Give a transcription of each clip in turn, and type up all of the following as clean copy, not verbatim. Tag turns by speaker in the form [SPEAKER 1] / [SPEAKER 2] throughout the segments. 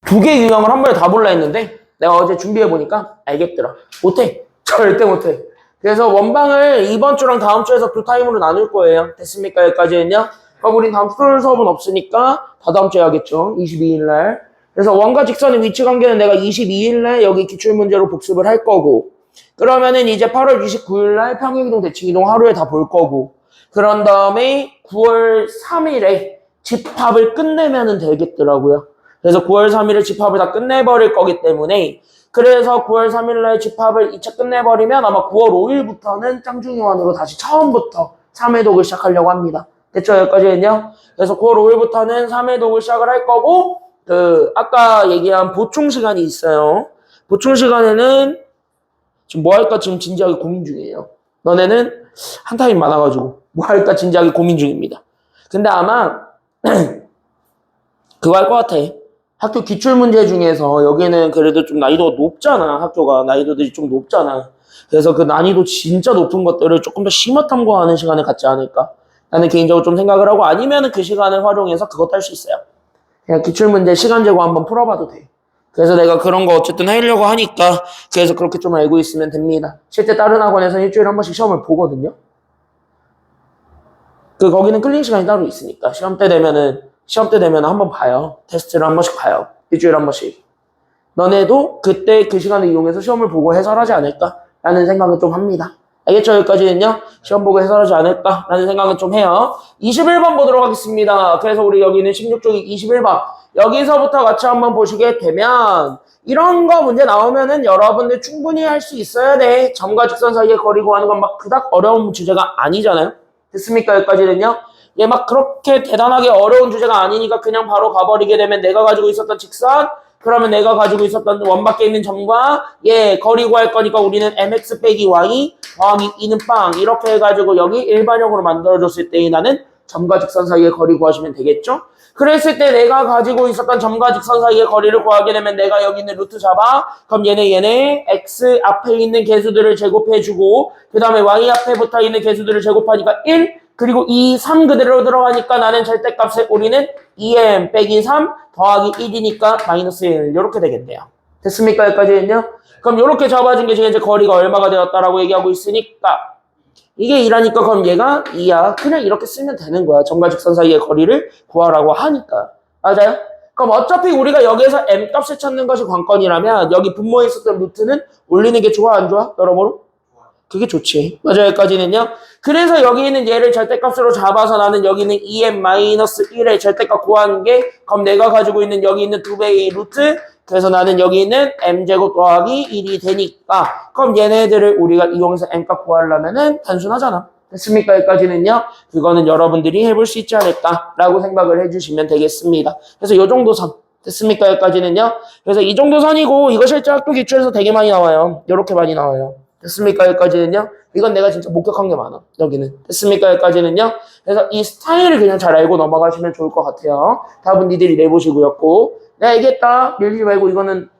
[SPEAKER 1] 두 개 유형을 한 번에 다 볼라 했는데 내가 어제 준비해보니까 알겠더라. 못해. 절대 못해. 그래서 원방을 이번 주랑 다음 주에서 두 타임으로 나눌 거예요. 됐습니까? 여기까지는요. 그럼 우린 다음 주 토요일 수업은 없으니까 다다음 주에 하겠죠. 22일 날. 그래서 원과 직선의 위치 관계는 내가 22일 날 여기 기출문제로 복습을 할 거고, 그러면은 이제 8월 29일 날 평행이동, 대칭이동 하루에 다 볼 거고, 그런 다음에 9월 3일에 집합을 끝내면은 되겠더라고요. 그래서 9월 3일에 집합을 다 끝내버릴 거기 때문에, 그래서 9월 3일 날 집합을 2차 끝내버리면 아마 9월 5일부터는 짱중이원으로 다시 처음부터 3회독을 시작하려고 합니다. 됐죠? 여기까지는요. 그래서 9월 5일부터는 3회독을 시작을 할 거고, 아까 얘기한 보충 시간이 있어요. 보충 시간에는 지금 뭐 할까 지금 진지하게 고민 중이에요. 너네는 한 타임 많아가지고 뭐 할까 진지하게 고민 중입니다. 근데 아마 그거 할 것 같아. 학교 기출문제 중에서 여기는 그래도 좀 난이도가 높잖아. 학교가 난이도들이 좀 높잖아. 그래서 그 난이도 진짜 높은 것들을 조금 더 심화 탐구하는 시간을 갖지 않을까. 나는 개인적으로 좀 생각을 하고, 아니면은 그 시간을 활용해서 그것도 할 수 있어요. 그냥 기출문제 시간 재고 한번 풀어봐도 돼. 그래서 내가 그런 거 어쨌든 하려고 하니까, 그래서 그렇게 좀 알고 있으면 됩니다. 실제 다른 학원에서는 일주일에 한 번씩 시험을 보거든요. 거기는 클링 시간이 따로 있으니까 시험 때 되면은 한번 봐요. 테스트를 한 번씩 봐요. 일주일에 한 번씩. 너네도 그때 그 시간을 이용해서 시험을 보고 해설하지 않을까라는 생각은 좀 합니다. 알겠죠? 여기까지는요. 시험 보고 해설하지 않을까라는 생각은 좀 해요. 21번 보도록 하겠습니다. 그래서 우리 여기는 16쪽이 21번. 여기서부터 같이 한번 보시게 되면, 이런 거 문제 나오면은 여러분들 충분히 할 수 있어야 돼. 점과 직선 사이의 거리 구하는 건 막 그닥 어려운 주제가 아니잖아요. 됐습니까? 여기까지는요. 얘 막 그렇게 대단하게 어려운 주제가 아니니까 그냥 바로 가버리게 되면, 내가 가지고 있었던 직선, 그러면 내가 가지고 있었던 원 밖에 있는 점과 얘 거리 구할 거니까 우리는 mx 빼기 y 더하기 2는 빵, 이렇게 해가지고 여기 일반형으로 만들어줬을 때 나는 점과 직선 사이의 거리 구하시면 되겠죠? 그랬을 때 내가 가지고 있었던 점과 직선 사이의 거리를 구하게 되면 내가 여기 있는 루트 잡아. 그럼 얘네 x 앞에 있는 개수들을 제곱해주고, 그 다음에 y 앞에 붙어 있는 개수들을 제곱하니까 1, 그리고 2, 3 그대로 들어가니까 나는 절대값에 우리는 2m 빼기 3 더하기 1이니까 마이너스 1, 이렇게 되겠네요. 됐습니까? 여기까지는요? 그럼 이렇게 잡아준 게 지금 이제 거리가 얼마가 되었다라고 얘기하고 있으니까, 이게 2라니까 그럼 얘가 2야. 그냥 이렇게 쓰면 되는 거야. 점과 직선 사이의 거리를 구하라고 하니까. 맞아요? 그럼 어차피 우리가 여기에서 m 값을 찾는 것이 관건이라면 여기 분모에 있었던 루트는 올리는 게 좋아, 안 좋아? 여러모로? 그게 좋지. 맞아요. 여기까지는요. 그래서 여기 있는 얘를 절대값으로 잡아서 나는 여기는 2m-1의 절대값 구하는 게, 그럼 내가 가지고 있는 여기 있는 두 배의 루트, 그래서 나는 여기 있는 m제곱 더하기 1이 되니까, 그럼 얘네들을 우리가 이용해서 m값 구하려면은 단순하잖아. 됐습니까? 여기까지는요. 그거는 여러분들이 해볼 수 있지 않을까라고 생각을 해주시면 되겠습니다. 그래서 요 정도 선. 됐습니까? 여기까지는요. 그래서 이 정도 선이고, 이거 실제 학교 기출에서 되게 많이 나와요. 이렇게 많이 나와요. 됐습니까? 여기까지는요. 이건 내가 진짜 목격한 게 많아. 여기는. 됐습니까? 여기까지는요. 그래서 이 스타일을 그냥 잘 알고 넘어가시면 좋을 것 같아요. 답은 니들이 내보시고였고. 내가 얘기했다. 밀리지 말고 이거는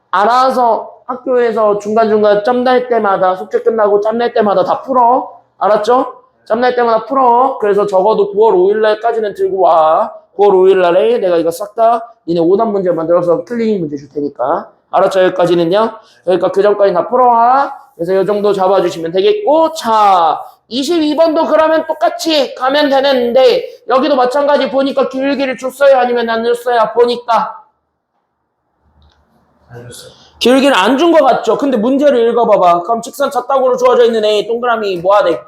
[SPEAKER 1] 알아서 학교에서 중간중간 짬 날 때마다, 숙제 끝나고 짬 날 때마다 다 풀어. 알았죠? 짬 날 때마다 풀어. 그래서 적어도 9월 5일 날까지는 들고 와. 9월 5일 날에 내가 이거 싹 다 니네 오답 문제 만들어서 클리닝 문제 줄 테니까. 알았죠? 여기까지는요. 그러니까 그 전까지 다 풀어와. 그래서 이 정도 잡아주시면 되겠고, 자, 22번도 그러면 똑같이 가면 되는데, 여기도 마찬가지 보니까 기울기를 줬어요? 아니면 안 줬어요? 보니까
[SPEAKER 2] 안 줬어요.
[SPEAKER 1] 기울기를 안 준 것 같죠? 근데 문제를 읽어봐봐. 그럼 직선 잣다구로 주어져 있는 애 동그라미 뭐 하대?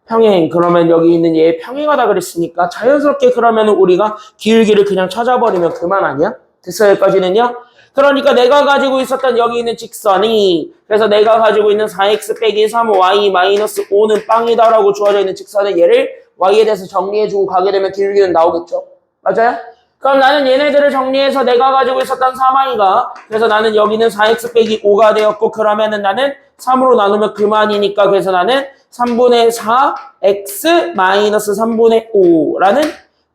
[SPEAKER 1] 평행. 그러면 여기 있는 얘 평행하다 그랬으니까 자연스럽게 그러면 우리가 기울기를 그냥 찾아버리면 그만 아니야? 됐어요? 여기까지는요? 그러니까 내가 가지고 있었던 여기 있는 직선이, 그래서 내가 가지고 있는 4x 빼기 3y 마이너스 5는 빵이다라고 주어져 있는 직선은 얘를 y에 대해서 정리해주고 가게 되면 기울기는 나오겠죠? 맞아요? 그럼 나는 얘네들을 정리해서 내가 가지고 있었던 3y가, 그래서 나는 여기는 4x 빼기 5가 되었고, 그러면은 나는 3으로 나누면 그만이니까, 그래서 나는 3분의 4 x 마이너스 3분의 5라는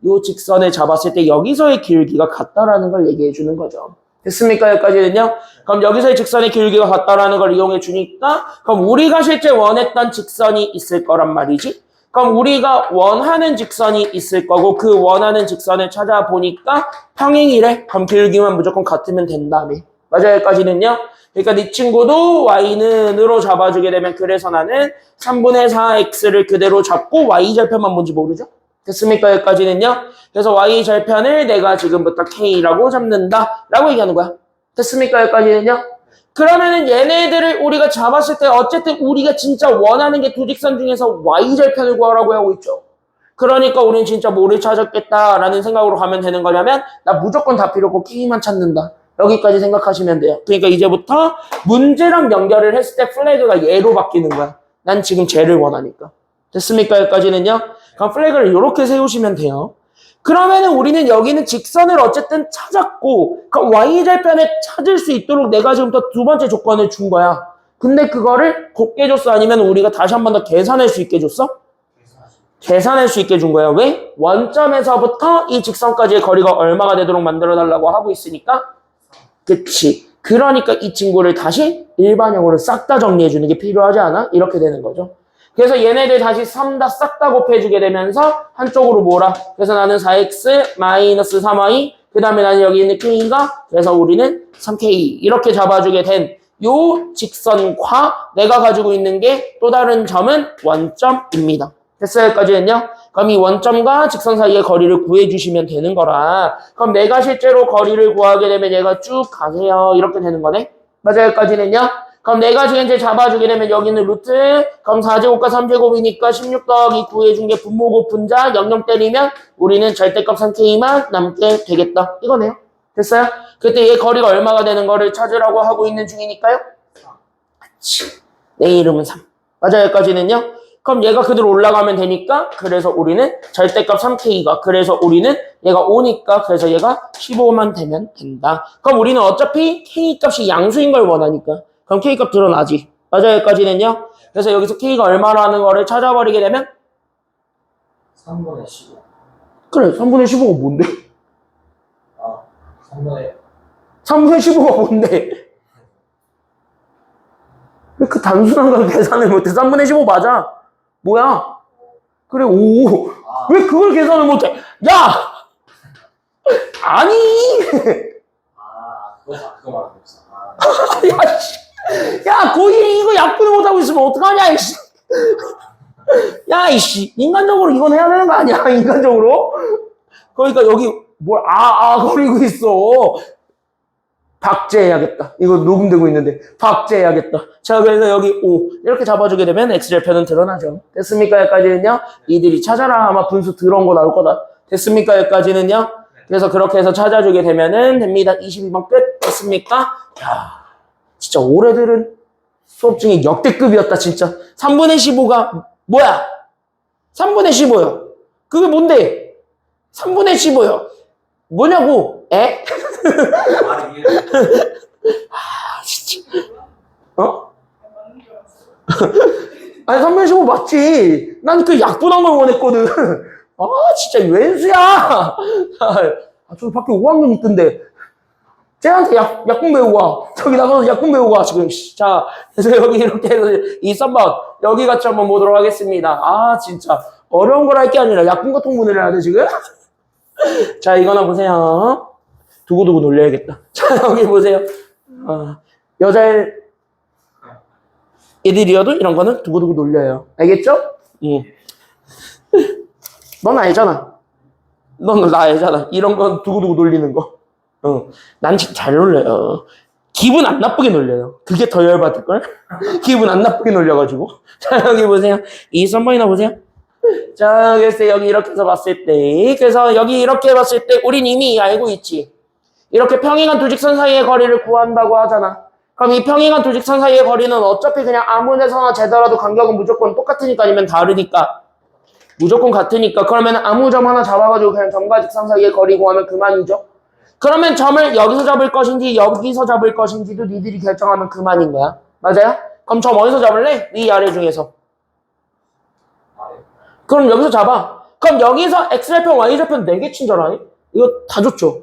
[SPEAKER 1] 요 직선을 잡았을 때 여기서의 기울기가 같다라는 걸 얘기해 주는 거죠. 됐습니까? 여기까지는요? 그럼 여기서의 직선의 기울기가 같다라는 걸 이용해 주니까, 그럼 우리가 실제 원했던 직선이 있을 거란 말이지. 그럼 우리가 원하는 직선이 있을 거고 그 원하는 직선을 찾아보니까 평행이래. 그럼 길기만 무조건 같으면 된다며. 맞아요, 여기까지는요? 그러니까 네 친구도 y는으로 잡아주게 되면 그래서 나는 3분의 4x를 그대로 잡고 y절편만 뭔지 모르죠? 됐습니까? 여기까지는요? 그래서 y절편을 내가 지금부터 k라고 잡는다 라고 얘기하는 거야. 됐습니까? 여기까지는요? 그러면은 얘네들을 우리가 잡았을 때 어쨌든 우리가 진짜 원하는 게 두 직선 중에서 y절편을 구하라고 하고 있죠. 그러니까 우리는 진짜 뭐를 찾았겠다라는 생각으로 가면 되는 거냐면 나 무조건 다 필요 없고 k만 찾는다. 여기까지 생각하시면 돼요. 그러니까 이제부터 문제랑 연결을 했을 때 플래그가 얘로 바뀌는 거야. 난 지금 쟤를 원하니까. 됐습니까? 여기까지는요? 그럼 플래그를 이렇게 세우시면 돼요. 그러면은 우리는 여기는 직선을 어쨌든 찾았고 그럼 y절편에 찾을 수 있도록 내가 지금부터 두 번째 조건을 준 거야. 근데 그거를 곱게 줬어? 아니면 우리가 다시 한 번 더 계산할 수 있게 줬어? 계산할 수 있게 준 거야. 왜? 원점에서부터 이 직선까지의 거리가 얼마가 되도록 만들어 달라고 하고 있으니까. 그치. 그러니까 이 친구를 다시 일반형으로 싹 다 정리해 주는 게 필요하지 않아? 이렇게 되는 거죠. 그래서 얘네들 다시 3 다 싹 다 곱해주게 되면서 한쪽으로 몰아. 그래서 나는 4x 마이너스 3y 그 다음에 나는 여기 있는 k가 그래서 우리는 3k 이렇게 잡아주게 된 요 직선과 내가 가지고 있는 게 또 다른 점은 원점입니다. 됐어요? 여기까지는요? 그럼 이 원점과 직선 사이의 거리를 구해주시면 되는 거라. 그럼 내가 실제로 거리를 구하게 되면 얘가 쭉 가세요. 이렇게 되는 거네? 맞아요? 여기까지는요? 그럼 내가 지금 이제 잡아주게 되면 여기는 루트 그럼 4제곱과 3제곱이니까 16 더하기 9 해준 게 분모곱 분자 00 때리면 우리는 절대값 3K만 남게 되겠다. 이거네요. 됐어요? 그때 얘 거리가 얼마가 되는 거를 찾으라고 하고 있는 중이니까요. 그치. 내 이름은 3. 맞아요? 여기까지는요? 그럼 얘가 그대로 올라가면 되니까 그래서 우리는 절대값 3K가 그래서 우리는 얘가 5니까 그래서 얘가 15만 되면 된다. 그럼 우리는 어차피 K값이 양수인 걸 원하니까 그럼 K값 드러나지. 맞아요? 여기까지는요? 그래서 여기서 K가 얼마라는 거를 찾아버리게 되면
[SPEAKER 2] 3분의 15.
[SPEAKER 1] 그래 3분의 15가 뭔데?
[SPEAKER 2] 아, 3분의
[SPEAKER 1] 15가 뭔데? 왜 그 단순한 걸 계산을 못해? 3분의 15 맞아. 뭐야? 그래 5. 왜 그걸 계산을 못해? 야! 아니!
[SPEAKER 2] 그거 말하고 있어.
[SPEAKER 1] 야, 씨. 야, 거의 이거 약분을 못하고 있으면 어떡하냐, 이씨. 야, 이씨. 인간적으로 이건 해야 되는 거 아니야, 인간적으로? 그러니까 여기 거리고 있어. 박제해야겠다. 이거 녹음되고 있는데 박제해야겠다. 자, 그래서 여기 5 이렇게 잡아주게 되면 x절편은 드러나죠. 됐습니까? 여기까지는요. 이들이 찾아라 아마 분수 들어온 거 나올 거다. 됐습니까? 여기까지는요. 그래서 그렇게 해서 찾아주게 되면은 됩니다. 22번 끝. 됐습니까? 야, 진짜 올해들은 수업 중에 역대급이었다 진짜. 3분의 15가 뭐야? 3분의 15요. 그게 뭔데? 3분의 15요. 뭐냐고? 에? 아, 진짜. 어? 아니, 3분의 15 맞지? 난 그 약분한 걸 원했거든. 아, 진짜 웬수야! 아, 저기 밖에 5학년 있던데. 쟤한테 약분 배우고 와. 저기 나가서 약분 배우고 와, 지금. 자, 그래서 여기 이렇게 해서 이 썸번, 여기 같이 한번 보도록 하겠습니다. 아, 진짜. 어려운 걸 할 게 아니라 약분 같은 분을 해야 돼, 지금? 자, 이거나 보세요. 두고두고 놀려야겠다. 자, 여기 보세요. 애들이어도 이런 거는 두고두고 놀려요. 알겠죠? 응. 넌 알잖아. 넌 나 알잖아. 이런 건 두고두고 놀리는 거. 난 진짜 잘 놀려요. 기분 안 나쁘게 놀려요. 그게 더 열받을걸? 기분 안 나쁘게 놀려가지고. 자, 여기 보세요. 이 썸머이나 보세요. 자, 그래서 여기 이렇게 해서 봤을 때, 그래서 여기 이렇게 봤을 때, 우린 이미 알고 있지. 이렇게 평행한 두 직선 사이의 거리를 구한다고 하잖아. 그럼 이 평행한 두 직선 사이의 거리는 어차피 그냥 아무 데서나 재더라도 간격은 무조건 똑같으니까 아니면 다르니까. 무조건 같으니까. 그러면 아무 점 하나 잡아가지고 그냥 점과 직선 사이의 거리 구하면 그만이죠. 그러면 점을 여기서 잡을 것인지 여기서 잡을 것인지도 니들이 결정하면 그만인 거야. 맞아요? 그럼 점 어디서 잡을래? 위 아래 중에서. 그럼 여기서 잡아. 그럼 여기서 x절편, y절편 4개 친절하니? 이거 다 좋죠?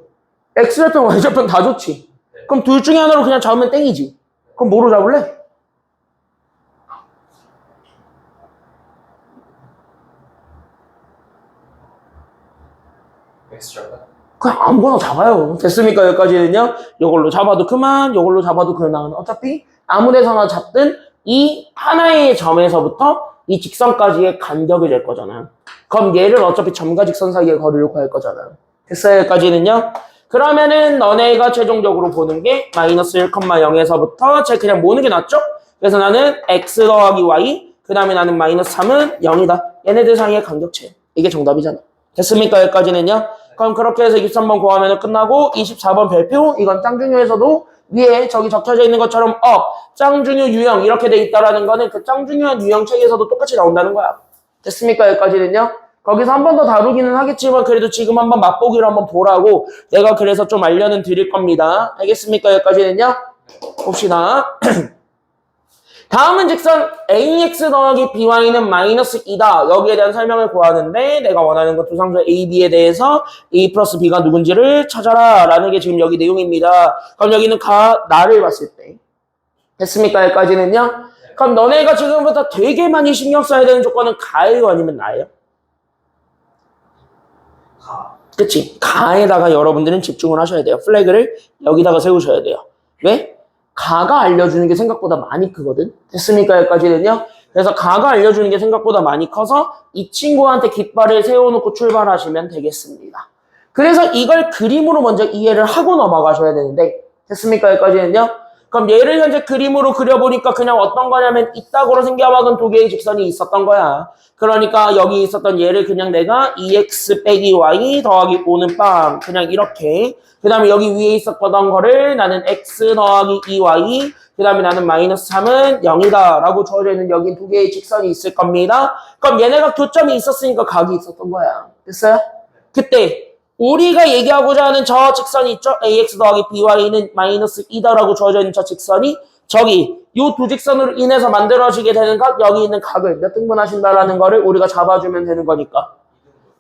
[SPEAKER 1] x절편, y절편 다 좋지? 그럼 둘 중에 하나로 그냥 잡으면 땡이지? 그럼 뭐로 잡을래?
[SPEAKER 2] X 잡아요?
[SPEAKER 1] 그냥 아무거나 잡아요. 됐습니까? 여기까지는요. 이걸로 잡아도 그만, 이걸로 잡아도 그만. 어차피 아무 데서나 잡든 이 하나의 점에서부터 이 직선까지의 간격이 될 거잖아요. 그럼 얘를 어차피 점과 직선 사이의 거리를 구할 거잖아요. 됐어요? 여기까지는요. 그러면은 너네가 최종적으로 보는 게 마이너스 1,0에서부터 제 그냥 모으는 게 낫죠? 그래서 나는 x 더하기 y, 그 다음에 나는 마이너스 3은 0이다. 얘네들 사이의 간격체. 이게 정답이잖아. 됐습니까? 여기까지는요. 그럼 그렇게 해서 23번 구하면 끝나고 24번 별표, 이건 짱중요에서도 위에 저기 적혀져 있는 것처럼 짱중요 유형 이렇게 돼 있다라는 거는 그 짱중요한 유형 책에서도 똑같이 나온다는 거야. 됐습니까? 여기까지는요. 거기서 한 번 더 다루기는 하겠지만 그래도 지금 한번 맛보기로 한번 보라고 내가 그래서 좀 알려는 드릴 겁니다. 알겠습니까? 여기까지는요. 봅시다. 다음은 직선 ax 더하기 by는 마이너스 2다. 여기에 대한 설명을 구하는데 내가 원하는 것 두상수 a, b에 대해서 a 플러스 b가 누군지를 찾아라 라는 게 지금 여기 내용입니다. 그럼 여기는 나를 봤을 때 됐습니까? 여기까지는요. 그럼 너네가 지금부터 되게 많이 신경 써야 되는 조건은 가예요? 아니면 나예요?
[SPEAKER 2] 가.
[SPEAKER 1] 그치? 가에다가 여러분들은 집중을 하셔야 돼요. 플래그를 여기다가 세우셔야 돼요. 왜? 가가 알려주는 게 생각보다 많이 크거든. 됐습니까? 여기까지는요. 그래서 가가 알려주는 게 생각보다 많이 커서 이 친구한테 깃발을 세워놓고 출발하시면 되겠습니다. 그래서 이걸 그림으로 먼저 이해를 하고 넘어가셔야 되는데 됐습니까? 여기까지는요. 그럼 얘를 현재 그림으로 그려보니까 그냥 어떤 거냐면 이따구로 생겨박은 두 개의 직선이 있었던 거야. 그러니까 여기 있었던 얘를 그냥 내가 2x 빼기 y 더하기 5는 빵 그냥 이렇게 그 다음에 여기 위에 있었던 거를 나는 x 더하기 2y 그 다음에 나는 마이너스 3은 0이다 라고 주어져 있는 여기 두 개의 직선이 있을 겁니다. 그럼 얘네가 교점이 있었으니까 각이 있었던 거야. 됐어요? 그때 우리가 얘기하고자 하는 저 직선이 있죠? ax 더하기 by는 마이너스 2다라고 주어져 있는 저 직선이 저기 이 두 직선으로 인해서 만들어지게 되는 각, 여기 있는 각을 몇 등분 하신다라는 거를 우리가 잡아주면 되는 거니까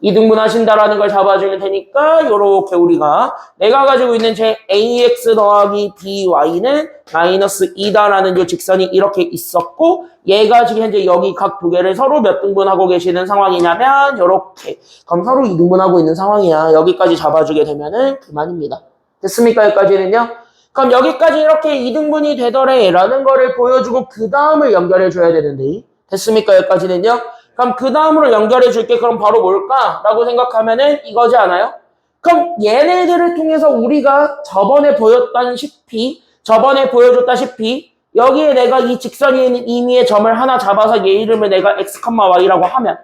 [SPEAKER 1] 2등분 하신다라는 걸 잡아주면 되니까 요렇게 우리가 내가 가지고 있는 제 ax 더하기 by는 마이너스 2다라는 요 직선이 이렇게 있었고 얘가 지금 현재 여기 각 두 개를 서로 몇 등분하고 계시는 상황이냐면 요렇게 그럼 서로 2등분하고 있는 상황이야. 여기까지 잡아주게 되면은 그만입니다. 됐습니까? 여기까지는요. 그럼 여기까지 이렇게 2등분이 되더래 라는 거를 보여주고 그 다음을 연결해 줘야 되는데 됐습니까? 여기까지는요. 그럼 그 다음으로 연결해 줄게. 그럼 바로 뭘까? 라고 생각하면은 이거지 않아요? 그럼 얘네들을 통해서 우리가 저번에 보여줬다시피 여기에 내가 이 직선이 있는 임의의 점을 하나 잡아서 얘 이름을 내가 x, y라고 하면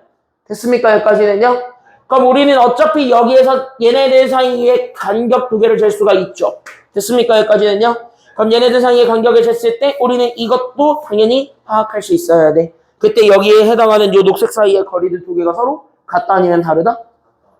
[SPEAKER 1] 됐습니까? 여기까지는요. 그럼 우리는 어차피 여기에서 얘네들 사이에 간격 두 개를 잴 수가 있죠. 됐습니까? 여기까지는요. 그럼 얘네들 사이의 간격을 쟀을 때 우리는 이것도 당연히 파악할 수 있어야 돼. 그때 여기에 해당하는 요 녹색 사이의 거리들 두 개가 서로 같다 아니면 다르다?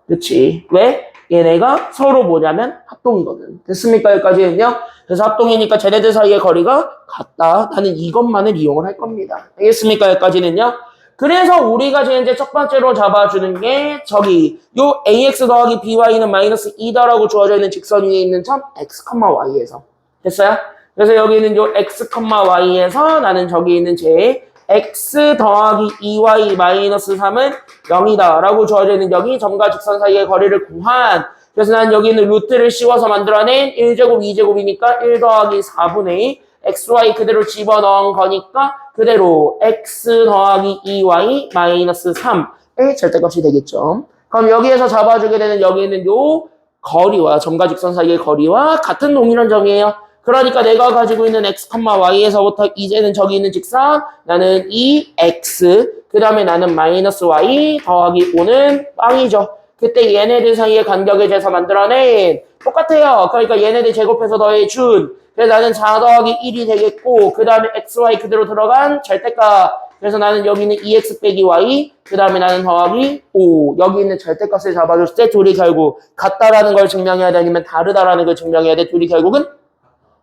[SPEAKER 1] 그렇지. 왜? 얘네가 서로 뭐냐면 합동이거든. 됐습니까? 여기까지는요. 그래서 합동이니까 쟤네들 사이의 거리가 같다. 나는 이것만을 이용을 할 겁니다. 알겠습니까? 여기까지는요. 그래서 우리가 지금 이제 첫 번째로 잡아주는 게 저기 요 ax 더하기 by는 마이너스 2다라고 주어져 있는 직선 위에 있는 점 x, y에서 됐어요? 그래서 여기 있는 요 x, y에서 나는 저기 있는 제 x 더하기 2y 마이너스 3은 0이다 라고 주어져 있는 여기 점과 직선 사이의 거리를 구한 그래서 난 여기 있는 루트를 씌워서 만들어낸 1제곱 2제곱이니까 1 더하기 4분의 xy 그대로 집어넣은 거니까 그대로 x 더하기 2y 마이너스 3의 절대값이 되겠죠. 그럼 여기에서 잡아주게 되는 여기 있는 요 거리와 점과 직선 사이의 거리와 같은 동일한 점이에요. 그러니까 내가 가지고 있는 x, y에서부터 이제는 저기 있는 직선 나는 이 x 그 다음에 나는 마이너스 y 더하기 5는 빵이죠. 그때 얘네들 사이의 간격을 재서 만들어낸 똑같아요. 그러니까 얘네들 제곱해서 더해준 그래서 나는 4 더하기 1이 되겠고 그 다음에 xy 그대로 들어간 절대값 그래서 나는 여기 있는 2x 빼기 y 그 다음에 나는 더하기 5 여기 있는 절대값을 잡아줬을 때 둘이 결국 같다라는 걸 증명해야 돼 아니면 다르다라는 걸 증명해야 돼 둘이 결국은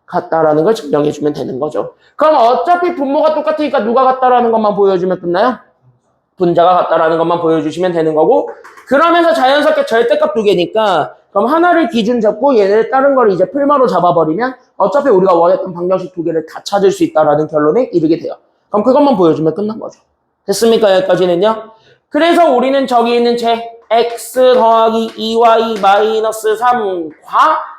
[SPEAKER 1] 같다라는 걸 증명해주면 되는 거죠. 그럼 어차피 분모가 똑같으니까 누가 같다라는 것만 보여주면 끝나요? 분자가 같다라는 것만 보여주시면 되는 거고 그러면서 자연스럽게 절대값 두 개니까 그럼 하나를 기준 잡고 얘네를 다른 걸 이제 풀마로 잡아버리면 어차피 우리가 원했던 방정식 두 개를 다 찾을 수 있다라는 결론에 이르게 돼요. 그럼 그것만 보여주면 끝난 거죠. 됐습니까? 여기까지는요. 그래서 우리는 저기 있는 제 x 더하기 2y 마이너스 3과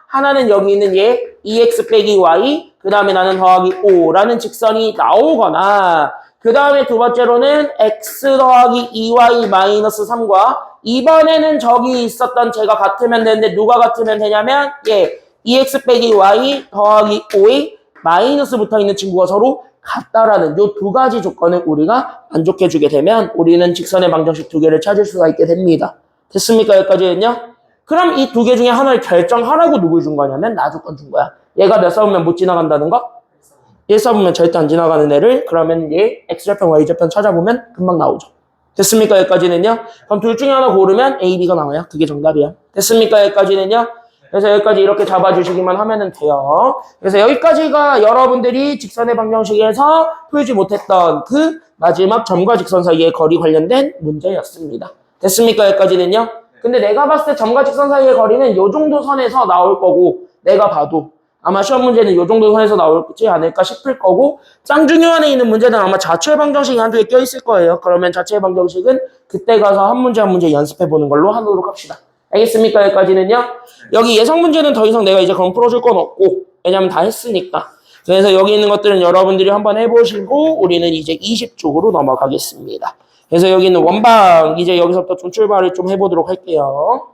[SPEAKER 1] 하나는 여기 있는 얘 2x 빼기 y 그 다음에 나는 더하기 5라는 직선이 나오거나 그 다음에 두 번째로는 x 더하기 2y 마이너스 3과 이번에는 저기 있었던 제가 같으면 되는데 누가 같으면 되냐면 얘 2x 빼기 y 더하기 5의 마이너스 붙어있는 친구가 서로 같다라는 요 두 가지 조건을 우리가 만족해주게 되면 우리는 직선의 방정식 두 개를 찾을 수가 있게 됩니다. 됐습니까? 여기까지는요? 그럼 이 두 개 중에 하나를 결정하라고 누굴 준 거냐면 나 조건 준 거야. 얘가 몇 사분면 못 지나간다는 거? 1사분면 절대 안 지나가는 애를 그러면 얘 x좌편 y좌편 찾아보면 금방 나오죠. 됐습니까? 여기까지는요? 그럼 둘 중에 하나 고르면 A, B가 나와요. 그게 정답이야. 됐습니까? 여기까지는요? 그래서 여기까지 이렇게 잡아주시기만 하면 돼요. 그래서 여기까지가 여러분들이 직선의 방정식에서 풀지 못했던 그 마지막 점과 직선 사이의 거리 관련된 문제였습니다. 됐습니까? 여기까지는요? 근데 내가 봤을 때 점과 직선 사이의 거리는 요 정도 선에서 나올 거고 내가 봐도 아마 시험 문제는 요 정도 선에서 나올지 않을까 싶을 거고 쌍중요한에 있는 문제는 아마 자체 방정식이 한두 개 껴있을 거예요. 그러면 자체 방정식은 그때 가서 한 문제 한 문제 연습해보는 걸로 하도록 합시다. 알겠습니까? 여기까지는요? 여기 예상 문제는 더 이상 내가 이제 그럼 풀어줄 건 없고 왜냐면 다 했으니까. 그래서 여기 있는 것들은 여러분들이 한번 해보시고 우리는 이제 20쪽으로 넘어가겠습니다. 그래서 여기 있는 원방 이제 여기서부터 좀 출발을 좀 해보도록 할게요.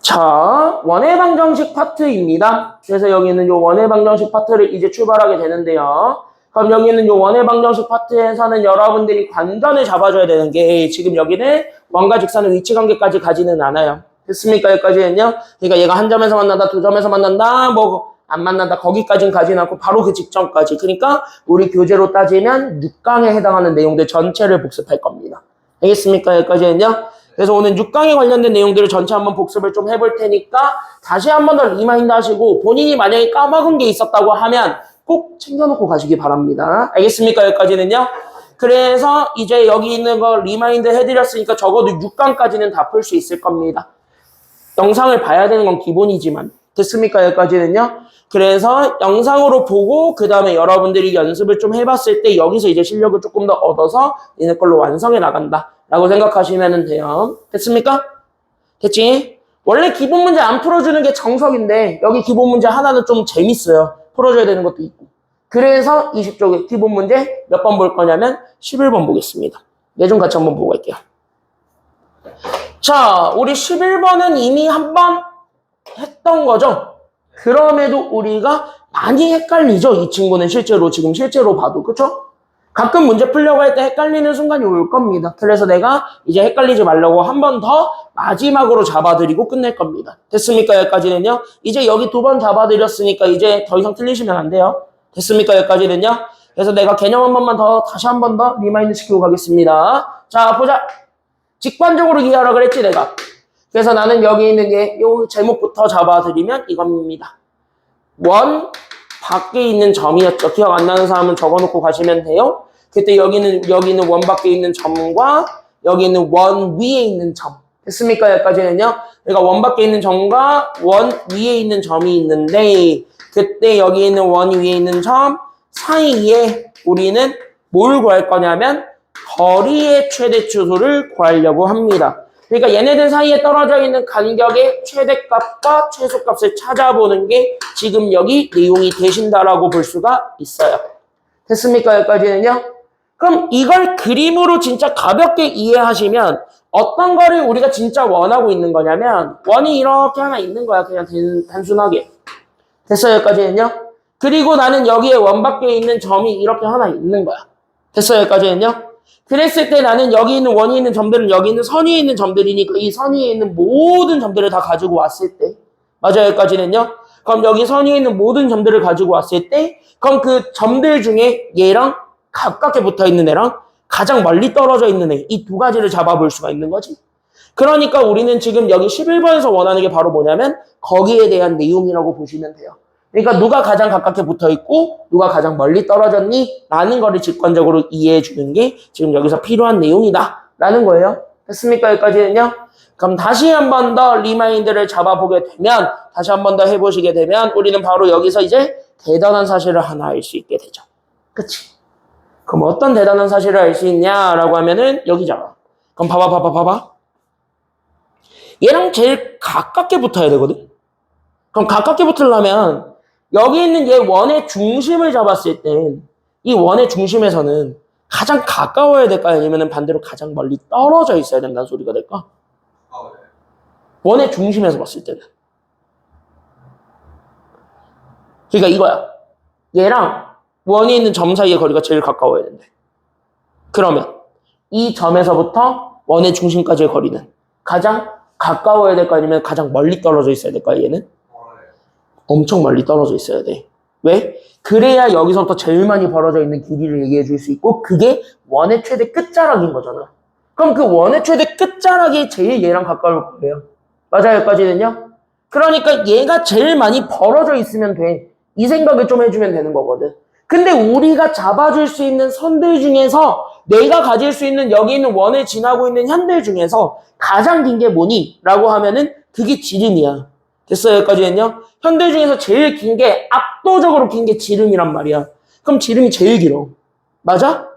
[SPEAKER 1] 자, 원의 방정식 파트입니다. 그래서 여기 있는 요 원의 방정식 파트를 이제 출발하게 되는데요. 그럼 여기 있는 요 원의 방정식 파트에서는 여러분들이 관점을 잡아줘야 되는 게 지금 여기는 원과 직선의 위치 관계까지 가지는 않아요. 됐습니까? 여기까지는요. 그러니까 얘가 한 점에서 만난다, 두 점에서 만난다, 뭐 안 만난다, 거기까지는 가지는 않고 바로 그 직전까지. 그러니까 우리 교재로 따지면 6강에 해당하는 내용들 전체를 복습할 겁니다. 알겠습니까? 여기까지는요. 그래서 오늘 6강에 관련된 내용들을 전체 한번 복습을 좀 해볼 테니까 다시 한번 더 리마인드 하시고 본인이 만약에 까먹은 게 있었다고 하면 꼭 챙겨놓고 가시기 바랍니다. 알겠습니까? 여기까지는요. 그래서 이제 여기 있는 거 리마인드 해드렸으니까 적어도 6강까지는 다 풀 수 있을 겁니다. 영상을 봐야 되는 건 기본이지만. 됐습니까? 여기까지는요. 그래서 영상으로 보고 그 다음에 여러분들이 연습을 좀 해봤을 때 여기서 이제 실력을 조금 더 얻어서 얘네 걸로 완성해 나간다 라고 생각하시면 돼요. 됐습니까? 됐지? 원래 기본 문제 안 풀어주는 게 정석인데 여기 기본 문제 하나는 좀 재밌어요. 풀어줘야 되는 것도 있고. 그래서 20쪽에 기본 문제 몇 번 볼 거냐면 11번 보겠습니다. 얘 좀 같이 한번 보고 갈게요. 자, 우리 11번은 이미 한번 했던 거죠. 그럼에도 우리가 많이 헷갈리죠. 이 친구는 실제로 지금 실제로 봐도 그쵸? 가끔 문제 풀려고 할 때 헷갈리는 순간이 올 겁니다. 그래서 내가 이제 헷갈리지 말라고 한 번 더 마지막으로 잡아드리고 끝낼 겁니다. 됐습니까? 여기까지는요. 이제 여기 두 번 잡아드렸으니까 이제 더 이상 틀리시면 안 돼요. 됐습니까? 여기까지는요. 그래서 내가 개념 한 번만 더 다시 한 번 더 리마인드 시키고 가겠습니다. 자, 보자. 직관적으로 이해하라 그랬지 내가. 그래서 나는 여기 있는 게 요 제목부터 잡아드리면 이겁니다. 원 밖에 있는 점이었죠. 기억 안 나는 사람은 적어놓고 가시면 돼요. 그때 여기는 원 밖에 있는 점과 여기 있는 원 위에 있는 점. 됐습니까? 여기까지는요. 그러니까 원 밖에 있는 점과 원 위에 있는 점이 있는데 그때 여기 있는 원 위에 있는 점 사이에 우리는 뭘 구할 거냐면 거리의 최대치수를 구하려고 합니다. 그러니까 얘네들 사이에 떨어져 있는 간격의 최대값과 최소값을 찾아보는 게 지금 여기 내용이 되신다라고 볼 수가 있어요. 됐습니까? 여기까지는요? 그럼 이걸 그림으로 진짜 가볍게 이해하시면 어떤 거를 우리가 진짜 원하고 있는 거냐면 원이 이렇게 하나 있는 거야. 그냥 단순하게. 됐어요? 여기까지는요? 그리고 나는 여기에 원 밖에 있는 점이 이렇게 하나 있는 거야. 됐어요? 여기까지는요? 그랬을 때 나는 여기 있는 원이 있는 점들은 여기 있는 선 위에 있는 점들이니까 이 선 위에 있는 모든 점들을 다 가지고 왔을 때 맞아요? 여기까지는요? 그럼 여기 선 위에 있는 모든 점들을 가지고 왔을 때 그럼 그 점들 중에 얘랑 가깝게 붙어있는 애랑 가장 멀리 떨어져 있는 애 이 두 가지를 잡아볼 수가 있는 거지. 그러니까 우리는 지금 여기 11번에서 원하는 게 바로 뭐냐면 거기에 대한 내용이라고 보시면 돼요. 그러니까 누가 가장 가깝게 붙어있고 누가 가장 멀리 떨어졌니? 라는 거를 직관적으로 이해해 주는 게 지금 여기서 필요한 내용이다 라는 거예요. 됐습니까? 여기까지는요? 그럼 다시 한 번 더 리마인드를 잡아보게 되면 다시 한 번 더 해보시게 되면 우리는 바로 여기서 이제 대단한 사실을 하나 알 수 있게 되죠. 그치? 그럼 어떤 대단한 사실을 알 수 있냐라고 하면은 여기잖아. 그럼 봐봐. 얘랑 제일 가깝게 붙어야 되거든? 그럼 가깝게 붙으려면 여기 있는 얘 원의 중심을 잡았을 땐 이 원의 중심에서는 가장 가까워야 될까? 아니면 반대로 가장 멀리 떨어져 있어야 된다는 소리가 될까? 원의 중심에서 봤을 때는. 그러니까 이거야. 얘랑 원이 있는 점 사이의 거리가 제일 가까워야 된대. 그러면 이 점에서부터 원의 중심까지의 거리는 가장 가까워야 될까? 아니면 가장 멀리 떨어져 있어야 될까? 얘는? 엄청 멀리 떨어져 있어야 돼. 왜? 그래야 여기서부터 제일 많이 벌어져 있는 길이를 얘기해 줄 수 있고 그게 원의 최대 끝자락인 거잖아. 그럼 그 원의 최대 끝자락이 제일 얘랑 가까울 거예요. 맞아요, 여기까지는요? 그러니까 얘가 제일 많이 벌어져 있으면 돼. 이 생각을 좀 해주면 되는 거거든. 근데 우리가 잡아줄 수 있는 선들 중에서 내가 가질 수 있는 여기 있는 원에 지나고 있는 현들 중에서 가장 긴 게 뭐니? 라고 하면은 그게 지름이야. 됐어요? 여기까지는요? 현대 중에서 제일 긴 게 압도적으로 긴 게 지름이란 말이야. 그럼 지름이 제일 길어. 맞아?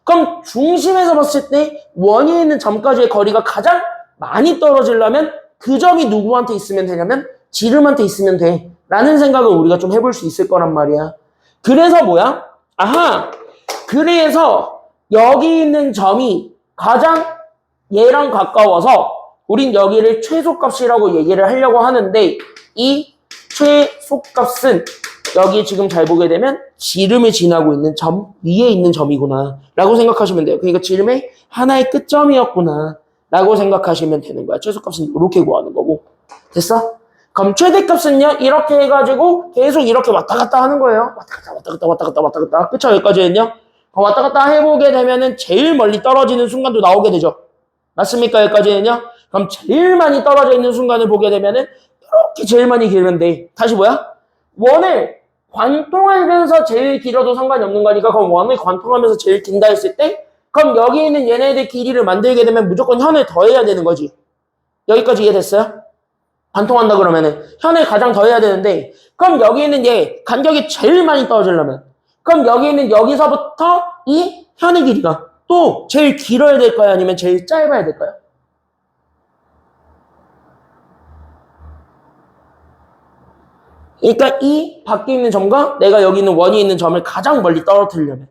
[SPEAKER 1] 그럼 중심에서 봤을 때 원이 있는 점까지의 거리가 가장 많이 떨어지려면 그 점이 누구한테 있으면 되냐면 지름한테 있으면 돼. 라는 생각을 우리가 좀 해볼 수 있을 거란 말이야. 그래서 뭐야? 그래서 여기 있는 점이 가장 얘랑 가까워서 우린 여기를 최소값이라고 얘기를 하려고 하는데 이 최소값은 여기 지금 잘 보게 되면 지름을 지나고 있는 점 위에 있는 점이구나 라고 생각하시면 돼요. 그러니까 지름의 하나의 끝점이었구나 라고 생각하시면 되는 거야. 최소값은 이렇게 구하는 거고. 됐어? 그럼 최대값은요 이렇게 해가지고 계속 이렇게 왔다 갔다 하는 거예요. 왔다 갔다 그쵸? 여기까지는요. 왔다 갔다 해보게 되면은 제일 멀리 떨어지는 순간도 나오게 되죠. 맞습니까? 여기까지는요. 그럼 제일 많이 떨어져 있는 순간을 보게 되면은 이렇게 제일 많이 길는데 다시 뭐야? 원을 관통하면서 제일 길어도 상관이 없는 거니까 그럼 원을 관통하면서 제일 긴다 했을 때 그럼 여기 있는 얘네들 길이를 만들게 되면 무조건 현을 더해야 되는 거지. 여기까지 이해됐어요? 관통한다 그러면은 현을 가장 더해야 되는데 그럼 여기 있는 얘 간격이 제일 많이 떨어지려면 그럼 여기 있는 여기서부터 이 현의 길이가 또 제일 길어야 될까요? 아니면 제일 짧아야 될까요? 그러니까 이 밖에 있는 점과 내가 여기 있는 원이 있는 점을 가장 멀리 떨어뜨리려면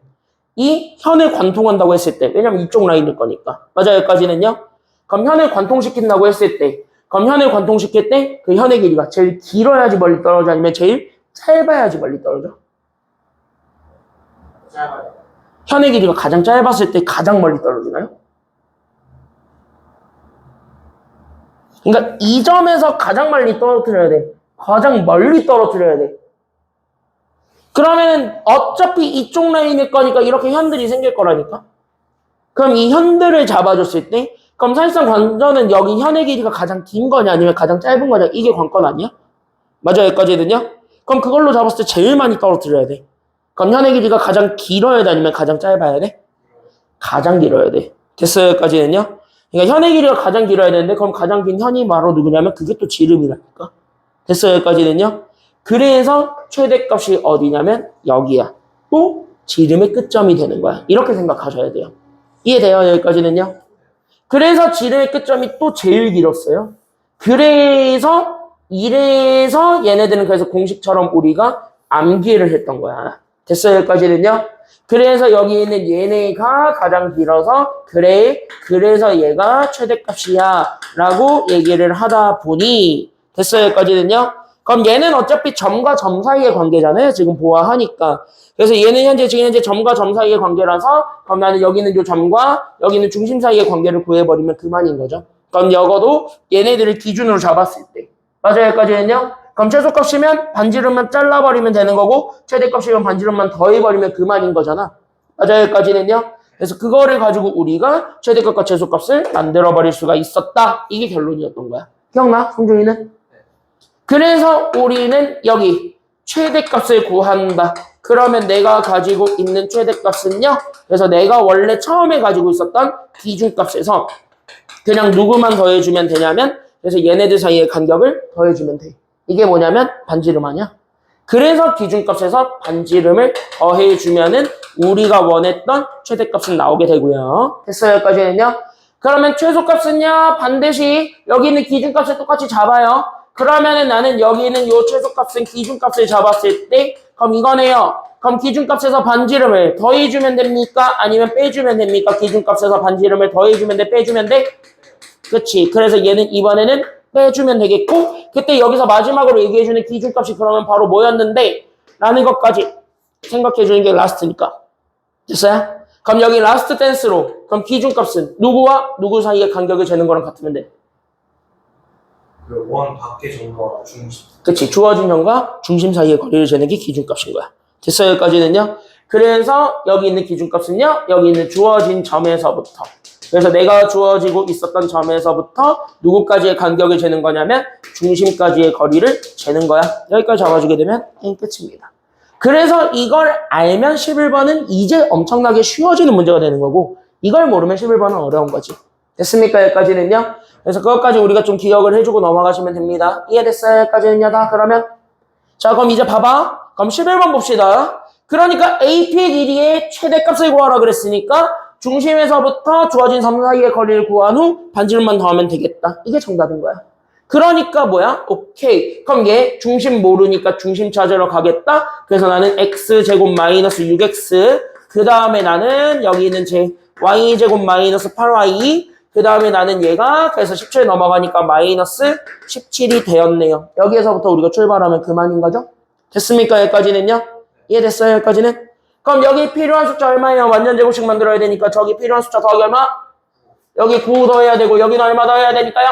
[SPEAKER 1] 이 현을 관통한다고 했을 때 왜냐면 이쪽 라인일 거니까 맞아요 여기까지는요? 그럼 현을 관통시킨다고 했을 때 그럼 현을 관통시킬 때 그 현의 길이가 제일 길어야지 멀리 떨어져 아니면 제일 짧아야지 멀리 떨어져?
[SPEAKER 2] 짧아요.
[SPEAKER 1] 현의 길이가 가장 짧았을 때 가장 멀리 떨어지나요? 그러니까 이 점에서 가장 멀리 떨어뜨려야 돼. 가장 멀리 떨어뜨려야 돼. 그러면 어차피 이쪽 라인일 거니까 이렇게 현들이 생길 거라니까. 그럼 이 현들을 잡아줬을 때 그럼 사실상 관점은 여기 현의 길이가 가장 긴 거냐 아니면 가장 짧은 거냐 이게 관건 아니야? 맞아 여기까지는요? 그럼 그걸로 잡았을 때 제일 많이 떨어뜨려야 돼. 그럼 현의 길이가 가장 길어야 돼 아니면 가장 짧아야 돼? 가장 길어야 돼. 됐어요 여기까지는요? 그러니까 현의 길이가 가장 길어야 되는데 그럼 가장 긴 현이 바로 누구냐면 그게 또 지름이라니까. 됐어요 여기까지는요? 그래서 최대값이 어디냐면 여기야. 또 지름의 끝점이 되는 거야. 이렇게 생각하셔야 돼요. 이해돼요 여기까지는요? 그래서 지름의 끝점이 또 제일 길었어요. 그래서 이래서 얘네들은 그래서 공식처럼 우리가 암기를 했던 거야. 됐어요 여기까지는요? 그래서 여기 있는 얘네가 가장 길어서 그래서 얘가 최대값이야 라고 얘기를 하다 보니 됐어요 여기까지는요? 그럼 얘는 어차피 점과 점 사이의 관계잖아요. 지금 보아하니까. 그래서 얘는 지금 현재 점과 점 사이의 관계라서 그럼 나는 여기 있는 요 점과 여기 있는 중심 사이의 관계를 구해버리면 그만인 거죠. 그럼 적어도 얘네들을 기준으로 잡았을 때. 맞아요 여기까지는요? 그럼 최소값이면 반지름만 잘라버리면 되는 거고 최대값이면 반지름만 더해버리면 그만인 거잖아. 맞아요 여기까지는요? 그래서 그거를 가지고 우리가 최대값과 최소값을 만들어버릴 수가 있었다. 이게 결론이었던 거야. 기억나? 성중이는? 그래서 우리는 여기 최대값을 구한다. 그러면 내가 가지고 있는 최대값은요. 그래서 내가 원래 처음에 가지고 있었던 기준값에서 그냥 누구만 더해주면 되냐면 그래서 얘네들 사이의 간격을 더해주면 돼. 이게 뭐냐면 반지름 아니야? 그래서 기준값에서 반지름을 더해주면은 우리가 원했던 최대값은 나오게 되고요. 됐어요 여기까지는요? 그러면 최소값은요, 반드시 여기 있는 기준값을 똑같이 잡아요. 그러면은 나는 여기 있는 요 최소값은 기준값을 잡았을 때, 그럼 이거네요. 그럼 기준값에서 반지름을 더해주면 됩니까? 아니면 빼주면 됩니까? 기준값에서 반지름을 더해주면 돼, 빼주면 돼? 그치. 그래서 얘는 이번에는 빼주면 되겠고, 그때 여기서 마지막으로 얘기해주는 기준값이 그러면 바로 뭐였는데? 라는 것까지 생각해주는 게 라스트니까. 됐어요? 그럼 여기 라스트 댄스로, 그럼 기준값은 누구와 누구 사이의 간격을 재는 거랑 같으면 돼.
[SPEAKER 2] 그 원 밖에 정도가 중심.
[SPEAKER 1] 그치. 주어진 점과 중심 사이의 거리를 재는 게 기준값인 거야. 됐어요? 여기까지는요? 그래서 여기 있는 기준값은요, 여기 있는 주어진 점에서부터. 그래서 내가 주어지고 있었던 점에서부터 누구까지의 간격을 재는 거냐면 중심까지의 거리를 재는 거야. 여기까지 잡아주게 되면 끝입니다. 그래서 이걸 알면 11번은 이제 엄청나게 쉬워지는 문제가 되는 거고, 이걸 모르면 11번은 어려운 거지. 됐습니까? 여기까지는요? 그래서 그것까지 우리가 좀 기억을 해주고 넘어가시면 됩니다. 이해됐어요? 여기까지는요? 다 그러면? 자, 그럼 이제 봐봐. 그럼 11번 봅시다. 그러니까 AP의 길이의 최대값을 구하라 그랬으니까 중심에서부터 주어진 섬 사이의 거리를 구한 후 반지름만 더하면 되겠다. 이게 정답인 거야. 그러니까 뭐야? 오케이. 그럼 얘 중심 모르니까 중심 찾으러 가겠다. 그래서 나는 x제곱 마이너스 6x, 그 다음에 나는 여기 있는 제 y제곱 마이너스 8y, 그 다음에 나는 얘가 그래서 17 넘어가니까 마이너스 17이 되었네요. 여기에서부터 우리가 출발하면 그만인 거죠? 됐습니까? 여기까지는요? 이해됐어요? 여기까지는? 그럼 여기 필요한 숫자 얼마예요? 완전 제곱식 만들어야 되니까 저기 필요한 숫자 더하기 얼마? 여기 9 더해야 되고 여기는 얼마 더해야 되니까요?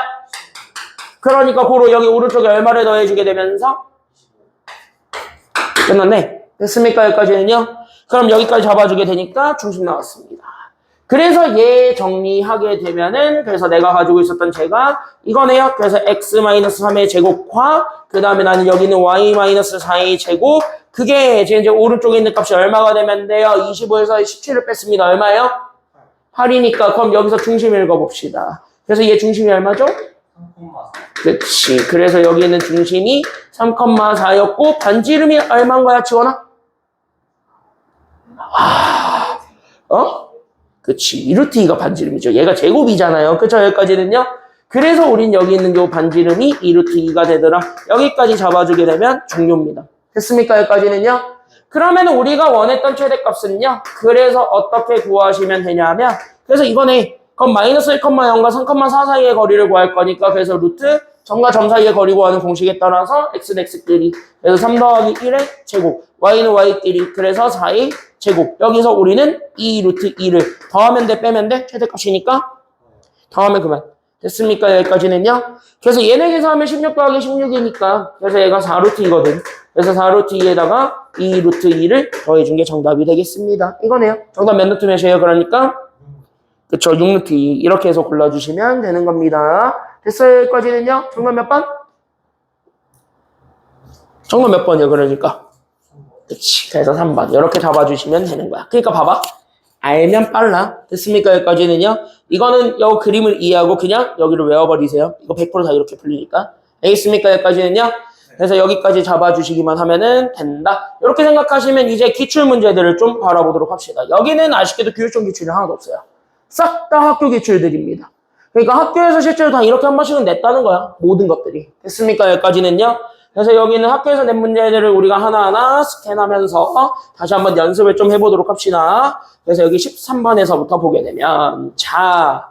[SPEAKER 1] 그러니까 고로 여기 오른쪽에 얼마를 더해주게 되면서 끝났네. 됐습니까? 여기까지는요? 그럼 여기까지 잡아주게 되니까 중심 나왔습니다. 그래서 얘 정리하게 되면은 그래서 내가 가지고 있었던 제가 이거네요. 그래서 x-3의 제곱과 그 다음에 나는 여기는 y-4의 제곱, 그게 이제 오른쪽에 있는 값이 얼마가 되면 돼요? 25에서 17을 뺐습니다. 얼마예요? 8이니까 그럼 여기서 중심 읽어봅시다. 그래서 얘 중심이 얼마죠?
[SPEAKER 2] 3,4.
[SPEAKER 1] 그치. 그래서 여기 있는 중심이 3,4였고 반지름이 얼마인 거야, 지원아? 그치. 2루트2가 반지름이죠. 얘가 제곱이잖아요. 그쵸? 여기까지는요? 그래서 우린 여기 있는 요 반지름이 2루트2가 되더라. 여기까지 잡아주게 되면 종료입니다. 됐습니까? 여기까지는요? 그러면 우리가 원했던 최대값은요? 그래서 어떻게 구하시면 되냐면, 그래서 이거네. 그럼 마이너스 1,0과 3,4 사이의 거리를 구할 거니까, 그래서 루트 점과 점 사이의 거리 구하는 공식에 따라서 x는 x끼리, 그래서 3 더하기 1의 제곱, y는 y끼리, 그래서 4의 제곱. 여기서 우리는 2루트2를 더하면 돼, 빼면 돼? 최대값이니까 더하면 그만. 됐습니까? 여기까지는요? 그래서 얘네 계산하면 16 더하기 16이니까 그래서 얘가 4루트2거든. 그래서 4루트2에다가 2루트2를 더해준 게 정답이 되겠습니다. 이거네요. 정답 몇 루트 몇이에요? 그러니까 그쵸, 6루트2 이렇게 해서 골라주시면 되는 겁니다. 됐어요? 여기까지는요? 정답 몇 번? 정답 몇 번이요? 그러니까 그치. 그래서 3번 이렇게 잡아주시면 되는 거야. 그러니까 봐봐. 알면 빨라. 됐습니까? 여기까지는요. 이거는 요 그림을 이해하고 그냥 여기를 외워버리세요. 이거 100%다 이렇게 풀리니까. 알겠습니까? 여기까지는요. 그래서 여기까지 잡아주시기만 하면은 된다. 이렇게 생각하시면 이제 기출문제들을 좀 바라보도록 합시다. 여기는 아쉽게도 교육적 기출이 하나도 없어요. 싹 다 학교 기출들입니다. 그러니까 학교에서 실제로 다 이렇게 한 번씩은 냈다는 거야. 모든 것들이. 됐습니까? 여기까지는요. 그래서 여기는 학교에서 낸 문제들을 우리가 하나하나 스캔하면서 다시 한번 연습을 좀 해보도록 합시다. 그래서 여기 13번에서부터 보게 되면 자,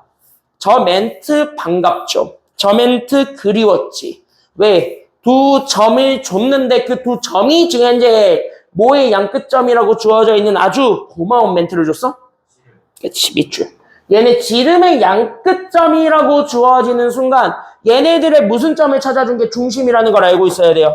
[SPEAKER 1] 저 멘트 반갑죠. 저 멘트 그리웠지. 왜? 두 점을 줬는데 그 두 점이 지금 이제 뭐의 양끝점이라고 주어져 있는 아주 고마운 멘트를 줬어? 그치, 밑줄. 얘네 지름의 양끝점이라고 주어지는 순간 얘네들의 무슨 점을 찾아준 게 중심이라는 걸 알고 있어야 돼요.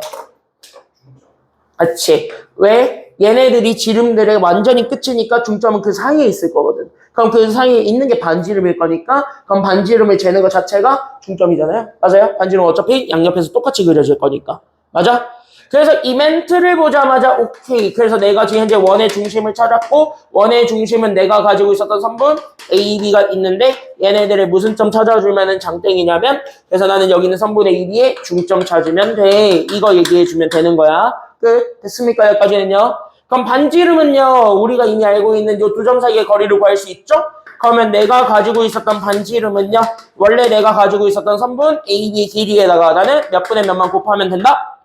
[SPEAKER 1] 그치. 왜? 얘네들이 지름들의 완전히 끝이니까 중점은 그 사이에 있을 거거든. 그럼 그 사이에 있는 게 반지름일 거니까 그럼 반지름을 재는 것 자체가 중점이잖아요. 맞아요? 반지름 어차피 양옆에서 똑같이 그려질 거니까. 맞아? 그래서 이 멘트를 보자마자 오케이. 그래서 내가 지금 현재 원의 중심을 찾았고 원의 중심은 내가 가지고 있었던 선분 A, B가 있는데 얘네들의 무슨 점 찾아주면 장땡이냐면 그래서 나는 여기 있는 선분 A, B의 중점 찾으면 돼. 이거 얘기해주면 되는 거야. 끝. 됐습니까? 여기까지는요. 그럼 반지름은요. 우리가 이미 알고 있는 이 두 점 사이의 거리를 구할 수 있죠? 그러면 내가 가지고 있었던 반지름은요. 원래 내가 가지고 있었던 선분 AB 길이에다가 나는 몇 분의 몇만 곱하면 된다?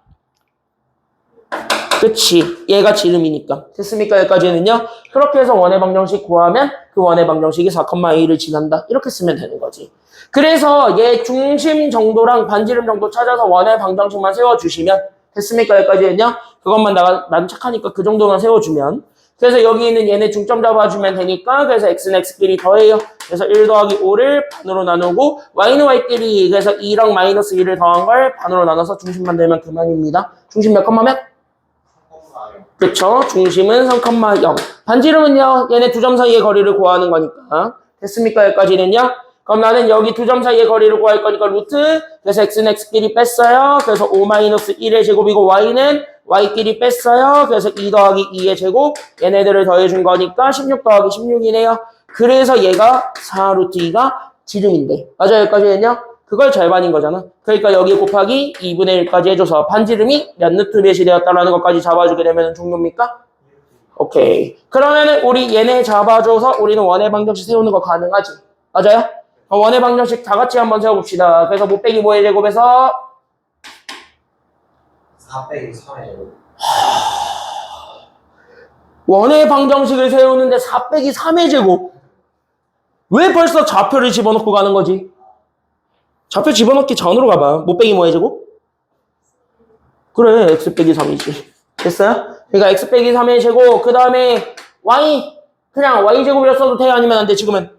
[SPEAKER 1] 그치. 얘가 지름이니까. 됐습니까? 여기까지는요. 그렇게 해서 원의 방정식 구하면 그 원의 방정식이 4,2를 지난다. 이렇게 쓰면 되는 거지. 그래서 얘 중심 정도랑 반지름 정도 찾아서 원의 방정식만 세워주시면 됐습니까? 여기까지는요. 그것만 난 착하니까 그 정도만 세워주면 그래서 여기 있는 얘네 중점 잡아주면 되니까 그래서 x는 x끼리 더해요. 그래서 1 더하기 5를 반으로 나누고 y는 y끼리 그래서 2랑 마이너스 1을 더한 걸 반으로 나눠서 중심만 되면 그만입니다. 중심 몇 컴마면? 그쵸? 중심은 3,0. 반지름은요. 얘네 두 점 사이의 거리를 구하는 거니까. 됐습니까? 여기까지는요. 그럼 나는 여기 두 점 사이의 거리를 구할 거니까 루트. 그래서 x는 x끼리 뺐어요. 그래서 5-1의 제곱이고 y는 y끼리 뺐어요. 그래서 2 더하기 2의 제곱. 얘네들을 더해준 거니까 16 더하기 16이네요. 그래서 얘가 4루트 2가 지름인데. 맞아요? 여기까지는요. 그걸 절반인 거잖아. 그러니까 여기 곱하기 2분의 1까지 해줘서 반지름이 몇 루트 몇이 되었다라는 것까지 잡아주게 되면 종료입니까? 오케이. 그러면은 우리 얘네 잡아줘서 우리는 원의 방정식 세우는 거 가능하지? 맞아요? 그럼 원의 방정식 다 같이 한번 세워봅시다. 그래서 못 빼기 뭐의 제곱에서
[SPEAKER 2] 4 빼기 3의 제곱.
[SPEAKER 1] 원의 방정식을 세우는데 4 빼기 3의 제곱. 왜 벌써 좌표를 집어넣고 가는 거지? 좌표 집어넣기 전으로 가봐. 못 빼기 뭐의 제곱? 그래, x 빼기 3이지. 됐어요? 그러니까 x 빼기 3의 제곱, 그 다음에 y, 그냥 y 제곱이라 써도 돼? 아니면 안 돼? 지금은?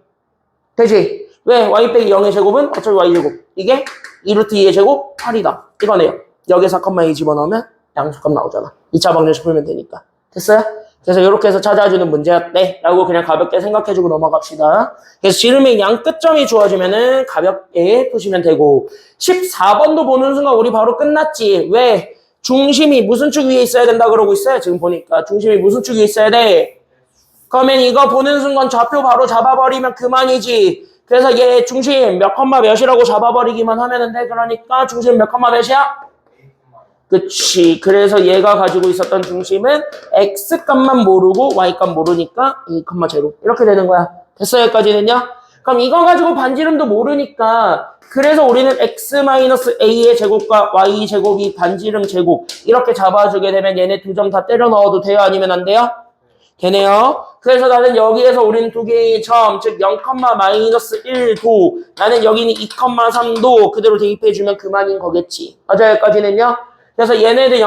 [SPEAKER 1] 되지? 왜? y 빼기 0의 제곱은 어차피 y 제곱. 이게 2루트 2의 제곱 8이다. 이거네요. 여기에 4,2 집어넣으면 양수값 나오잖아. 2차 방정식 풀면 되니까. 됐어요? 그래서 이렇게 해서 찾아주는 문제였대 라고 그냥 가볍게 생각해주고 넘어갑시다. 그래서 지름의 양 끝점이 주어지면은 가볍게 푸시면 되고 14번도 보는 순간 우리 바로 끝났지. 왜? 중심이 무슨 축 위에 있어야 된다 그러고 있어요. 지금 보니까 중심이 무슨 축 위에 있어야 돼? 그러면 이거 보는 순간 좌표 바로 잡아버리면 그만이지. 그래서 얘 중심 몇 컴마 몇이라고 잡아버리기만 하면 돼. 그러니까 중심 몇 컴마 몇이야? 그치. 그래서 얘가 가지고 있었던 중심은 x값만 모르고 y값 모르니까 2,0 이렇게 되는 거야. 됐어요? 여기까지는요? 그럼 이거 가지고 반지름도 모르니까 그래서 우리는 x-a의 제곱과 y 제곱이 반지름 제곱 이렇게 잡아주게 되면 얘네 두 점 다 때려 넣어도 돼요? 아니면 안 돼요? 되네요. 그래서 나는 여기에서 우리는 두 개의 점, 즉 0,-1도 나는 여기는 2,3도 그대로 대입해주면 그만인 거겠지. 맞아요? 여기까지는요? 그래서 얘네들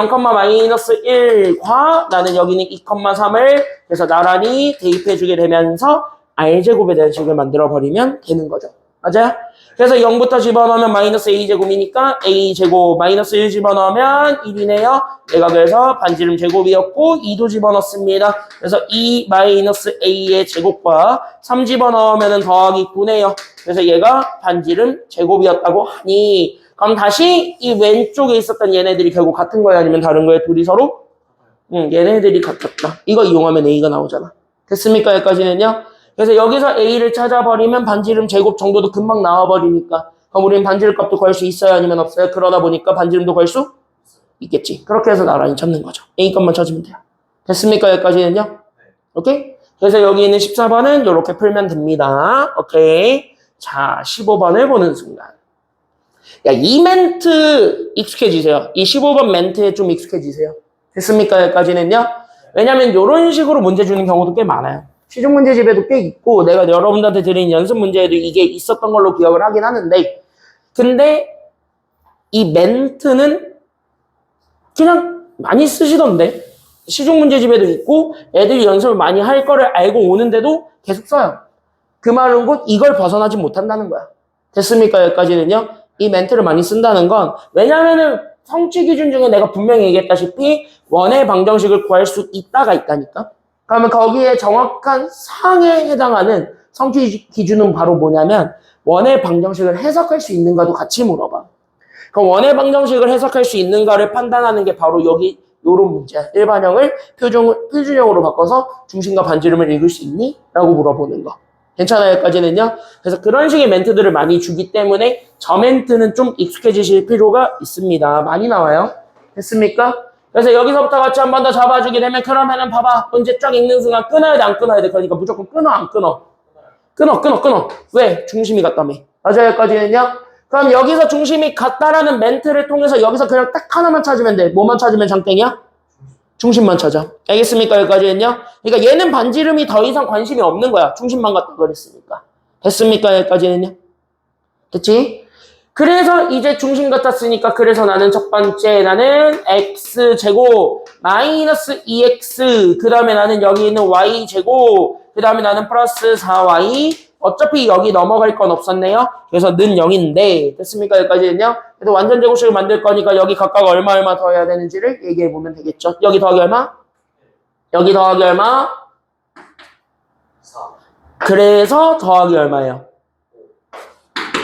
[SPEAKER 1] 0,-1과 나는 여기는 2,3을 그래서 나란히 대입해주게 되면서 r제곱에 대한 식을 만들어버리면 되는 거죠. 맞아요? 그래서 0부터 집어넣으면 마이너스 a제곱이니까 a제곱 마이너스 1 집어넣으면 1이네요. 내가 그래서 반지름 제곱이었고 2도 집어넣습니다. 그래서 2 마이너스 a의 제곱과 3 집어넣으면 더하기 9네요. 그래서 얘가 반지름 제곱이었다고 하니 그럼 다시 이 왼쪽에 있었던 얘네들이 결국 같은 거예요? 아니면 다른 거예요? 둘이 서로? 얘네들이 같았다. 이거 이용하면 a가 나오잖아. 됐습니까? 여기까지는요? 그래서 여기서 a를 찾아버리면 반지름 제곱 정도도 금방 나와버리니까 그럼 우리는 반지름 값도 구할 수 있어요? 아니면 없어요? 그러다 보니까 반지름도 구할 수 있겠지. 그렇게 해서 나란히 찾는 거죠. a 값만 찾으면 돼요. 됐습니까? 여기까지는요? 오케이? 그래서 여기 있는 14번은 이렇게 풀면 됩니다. 오케이? 자, 15번을 보는 순간 야, 이 멘트 익숙해지세요. 이 15번 멘트에 좀 익숙해지세요. 됐습니까? 여기까지는요? 왜냐면 이런 식으로 문제 주는 경우도 꽤 많아요. 시중 문제집에도 꽤 있고 내가 여러분들한테 드린 연습 문제에도 이게 있었던 걸로 기억을 하긴 하는데 근데 이 멘트는 그냥 많이 쓰시던데 시중 문제집에도 있고 애들이 연습을 많이 할 거를 알고 오는데도 계속 써요. 그 말은 곧 이걸 벗어나지 못한다는 거야. 됐습니까? 여기까지는요? 이 멘트를 많이 쓴다는 건 왜냐면은 성취 기준 중에 내가 분명히 얘기했다시피 원의 방정식을 구할 수 있다가 있다니까. 그러면 거기에 정확한 상에 해당하는 성취 기준은 바로 뭐냐면 원의 방정식을 해석할 수 있는가도 같이 물어봐. 그럼 원의 방정식을 해석할 수 있는가를 판단하는 게 바로 여기 요런 문제야. 일반형을 표준형으로 바꿔서 중심과 반지름을 읽을 수 있니? 라고 물어보는 거. 괜찮아요? 여기까지는요? 그래서 그런 식의 멘트들을 많이 주기 때문에 저 멘트는 좀 익숙해지실 필요가 있습니다. 많이 나와요. 됐습니까? 그래서 여기서부터 같이 한 번 더 잡아주게 되면 그러면은 봐봐. 문제 쫙 읽는 순간 끊어야 돼? 안 끊어야 돼? 그러니까 무조건 끊어? 안 끊어? 끊어. 왜? 중심이 같다며. 맞아요, 여기까지는요? 그럼 여기서 중심이 같다라는 멘트를 통해서 여기서 그냥 딱 하나만 찾으면 돼. 뭐만 찾으면 장땡이야? 중심만 찾아. 알겠습니까? 여기까지는요? 그러니까 얘는 반지름이 더 이상 관심이 없는 거야. 중심만 같다 그랬으니까. 됐습니까? 여기까지는요? 됐지? 그래서 이제 중심 같았으니까 그래서 나는 첫 번째 나는 x제곱 마이너스 2x 그 다음에 나는 여기 있는 y제곱 그 다음에 나는 플러스 4y 어차피 여기 넘어갈 건 없었네요. 그래서 는 0인데 됐습니까? 여기까지는요. 그래서 완전 제곱식을 만들 거니까 여기 각각 얼마 더 해야 되는지를 얘기해 보면 되겠죠. 여기 더하기 얼마? 여기 더하기 얼마?
[SPEAKER 2] 4.
[SPEAKER 1] 그래서 더하기 얼마예요?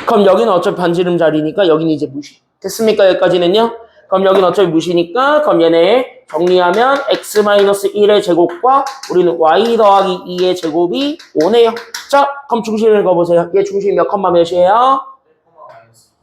[SPEAKER 1] 그럼 여기는 어차피 반지름 자리니까 여기는 이제 무시. 됐습니까? 여기까지는요? 그럼 여기는 어차피 무시니까 그럼 얘네 정리하면 x-1의 제곱과 우리는 y 더하기 2의 제곱이 5네요. 자, 그럼 중심을 읽어보세요. 얘 중심이 몇 컴마 몇이에요?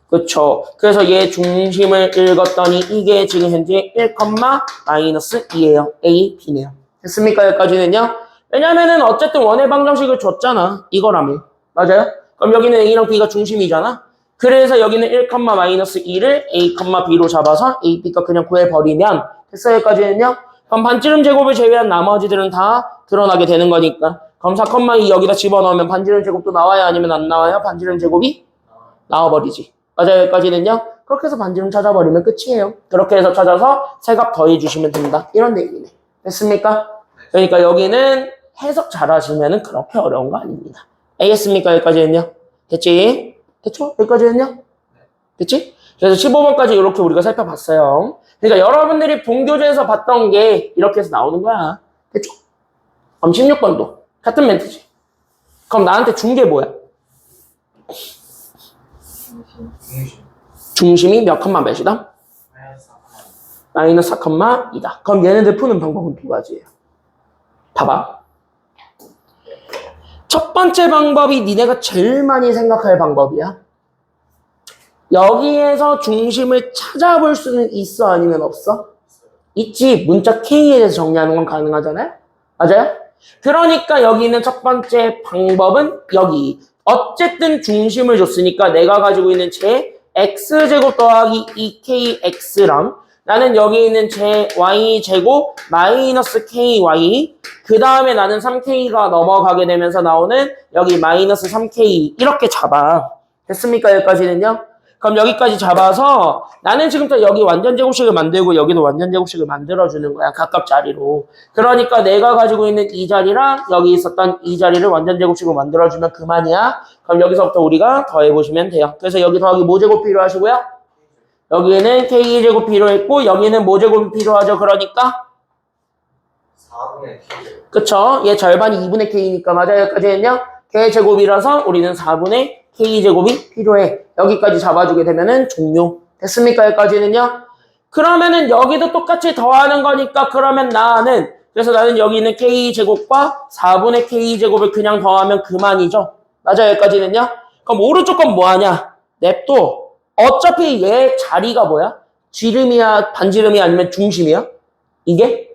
[SPEAKER 1] 그쵸. 그래서 얘 중심을 읽었더니 이게 지금 현재 1,-2예요. A, B네요. 됐습니까? 여기까지는요? 왜냐면은 어쨌든 원의 방정식을 줬잖아. 이거라면. 맞아요? 그럼 여기는 A랑 B가 중심이잖아. 그래서 여기는 1,-2를 A, B로 잡아서 A, B가 그냥 구해버리면 됐어요. 여기까지는요? 그럼 반지름 제곱을 제외한 나머지들은 다 드러나게 되는 거니까. 그럼 4,2 여기다 집어넣으면 반지름 제곱도 나와요? 아니면 안 나와요? 반지름 제곱이 나와버리지. 맞아요. 여기까지는요? 그렇게 해서 반지름 찾아버리면 끝이에요. 그렇게 해서 찾아서 세 값 더해주시면 된다. 이런 얘기네. 됐습니까? 그러니까 여기는 해석 잘 하시면 그렇게 어려운 거 아닙니다. 알겠습니까? 여기까지는요? 됐지? 됐죠? 여기까지는요? 됐지? 그래서 15번까지 이렇게 우리가 살펴봤어요. 그러니까 여러분들이 본교재에서 봤던 게 이렇게 해서 나오는 거야. 됐죠? 그럼 16번도 같은 멘트지. 그럼 나한테 준 게 뭐야? 중심이 몇 컴마 몇이다? 마이너스 4,2다. 그럼 얘네들 푸는 방법은 두 가지예요. 봐봐. 첫 번째 방법이 니네가 제일 많이 생각할 방법이야. 여기에서 중심을 찾아볼 수는 있어? 아니면 없어? 있지. 문자 K에 대해서 정리하는 건 가능하잖아요? 맞아요? 그러니까 여기 있는 첫 번째 방법은 여기. 어쨌든 중심을 줬으니까 내가 가지고 있는 제 x제곱 더하기 2kx랑 나는 여기 있는 제 y제곱 마이너스 ky 그 다음에 나는 3k가 넘어가게 되면서 나오는 여기 마이너스 3k 이렇게 잡아. 됐습니까? 여기까지는요? 그럼 여기까지 잡아서 나는 지금부터 여기 완전 제곱식을 만들고 여기도 완전 제곱식을 만들어주는 거야. 각각 자리로. 그러니까 내가 가지고 있는 이 자리랑 여기 있었던 이 자리를 완전 제곱식으로 만들어주면 그만이야. 그럼 여기서부터 우리가 더해보시면 돼요. 그래서 여기 더하기 뭐 제곱 필요하시고요? 여기는 K제곱 필요했고 여기는 뭐 제곱이 필요하죠? 그러니까
[SPEAKER 2] 4분의 K.
[SPEAKER 1] 그쵸? 얘 절반이 2분의 K니까 맞아요. 여기까지는요? K제곱이라서 우리는 4분의 K제곱이 필요해. 여기까지 잡아주게 되면은 종료. 됐습니까? 여기까지는요? 그러면은 여기도 똑같이 더하는 거니까 그러면 그래서 나는 여기 있는 K제곱과 4분의 K제곱을 그냥 더하면 그만이죠. 맞아요. 여기까지는요? 그럼 오른쪽 건 뭐하냐? 냅둬. 어차피 얘 자리가 뭐야? 지름이야? 반지름이야? 아니면 중심이야? 이게?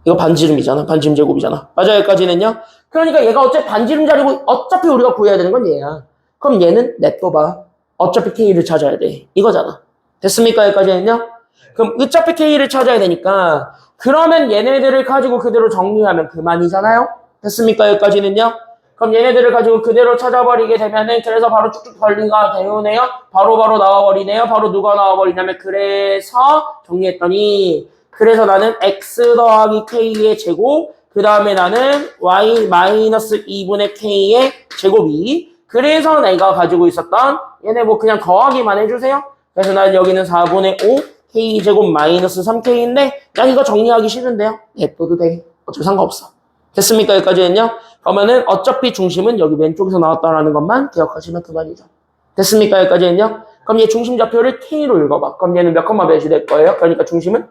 [SPEAKER 1] 이거 반지름이잖아. 반지름 제곱이잖아. 맞아요. 여기까지는요? 그러니까 얘가 어차피 반지름 자리고 어차피 우리가 구해야 되는 건 얘야. 그럼 얘는 냅둬봐. 어차피 K를 찾아야 돼. 이거잖아. 됐습니까? 여기까지는요? 그럼 어차피 K를 찾아야 되니까 그러면 얘네들을 가지고 그대로 정리하면 그만이잖아요? 됐습니까? 여기까지는요? 그럼 얘네들을 가지고 그대로 찾아버리게 되면은 그래서 바로 쭉쭉 관리가 되오네요. 바로바로 나와버리네요. 바로 누가 나와버리냐면 그래서 정리했더니 그래서 나는 x 더하기 k의 제곱 그 다음에 나는 y 마이너스 2분의 k의 제곱이 그래서 내가 가지고 있었던 얘네 뭐 그냥 더하기만 해주세요. 그래서 나는 여기는 4분의 5 k제곱 마이너스 3k인데 그냥 이거 정리하기 싫은데요. 냅둬도 돼. 어차피 상관없어. 됐습니까? 여기까지는요? 그러면은 어차피 중심은 여기 왼쪽에서 나왔다라는 것만 기억하시면 그만이죠. 됐습니까? 여기까지는요? 그럼 얘 중심 좌표를 K로 읽어봐. 그럼 얘는 몇 컴마 몇이 될 거예요? 그러니까 중심은?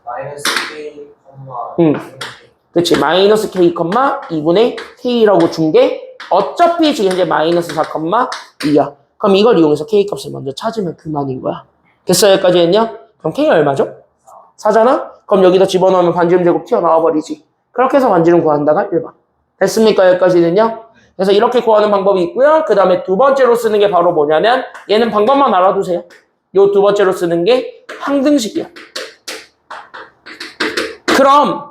[SPEAKER 2] 마이너스 K,
[SPEAKER 1] 그치. 마이너스 K, 2분의 K라고 준 게 어차피 지금 현재 마이너스 4, 2야. 그럼 이걸 이용해서 K 값을 먼저 찾으면 그만인 거야. 됐어요? 여기까지는요? 그럼 K 얼마죠? 4잖아? 그럼 여기다 집어넣으면 반지름 제곱 튀어나와 버리지. 그렇게 해서 반지름 구한다가 1번. 됐습니까? 여기까지는요? 그래서 이렇게 구하는 방법이 있고요. 그 다음에 두 번째로 쓰는 게 바로 뭐냐면 얘는 방법만 알아두세요. 요 두 번째로 쓰는 게 항등식이야. 그럼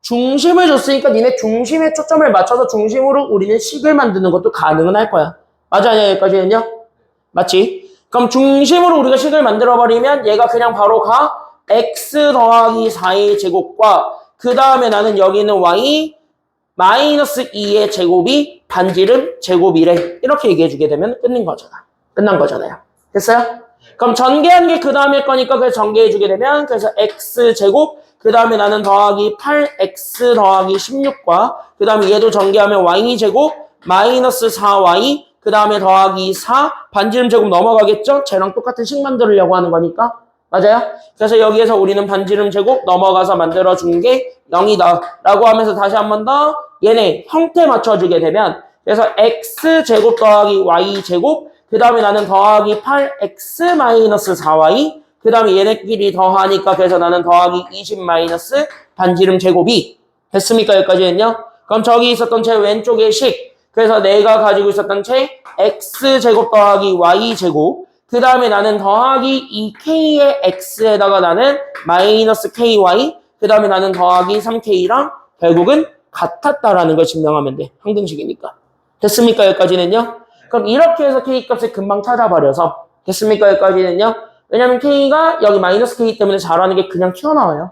[SPEAKER 1] 중심을 줬으니까 니네 중심에 초점을 맞춰서 중심으로 우리는 식을 만드는 것도 가능은 할 거야. 맞아, 아니야? 여기까지는요? 맞지? 그럼 중심으로 우리가 식을 만들어버리면 얘가 그냥 바로 가 x 더하기 4의 제곱과 그 다음에 나는 여기는 y 마이너스 2의 제곱이 반지름 제곱이래. 이렇게 얘기해주게 되면 끝난 거잖아. 끝난 거잖아요. 됐어요? 그럼 전개한 게 그 다음에 거니까 그래서 전개해주게 되면 그래서 x제곱 그 다음에 나는 더하기 8x 더하기 16과 그 다음에 얘도 전개하면 y제곱 마이너스 4y 그 다음에 더하기 4 반지름 제곱 넘어가겠죠? 쟤랑 똑같은 식 만들려고 하는 거니까. 맞아요? 그래서 여기에서 우리는 반지름 제곱 넘어가서 만들어준 게 0이다 라고 하면서 다시 한 번 더 얘네 형태 맞춰주게 되면 그래서 x제곱 더하기 y제곱 그 다음에 나는 더하기 8x 마이너스 4y 그 다음에 얘네끼리 더하니까 그래서 나는 더하기 20 마이너스 반지름 제곱이 됐습니까? 여기까지는요? 그럼 저기 있었던 제 왼쪽의 식 그래서 내가 가지고 있었던 제 x제곱 더하기 y제곱 그 다음에 나는 더하기 2k의 x에다가 나는 마이너스 ky 그 다음에 나는 더하기 3k랑 결국은 같았다라는 걸 증명하면 돼. 항등식이니까. 됐습니까? 여기까지는요? 그럼 이렇게 해서 k값을 금방 찾아버려서 됐습니까? 여기까지는요? 왜냐면 k가 여기 마이너스 k 때문에 잘하는 게 그냥 튀어나와요.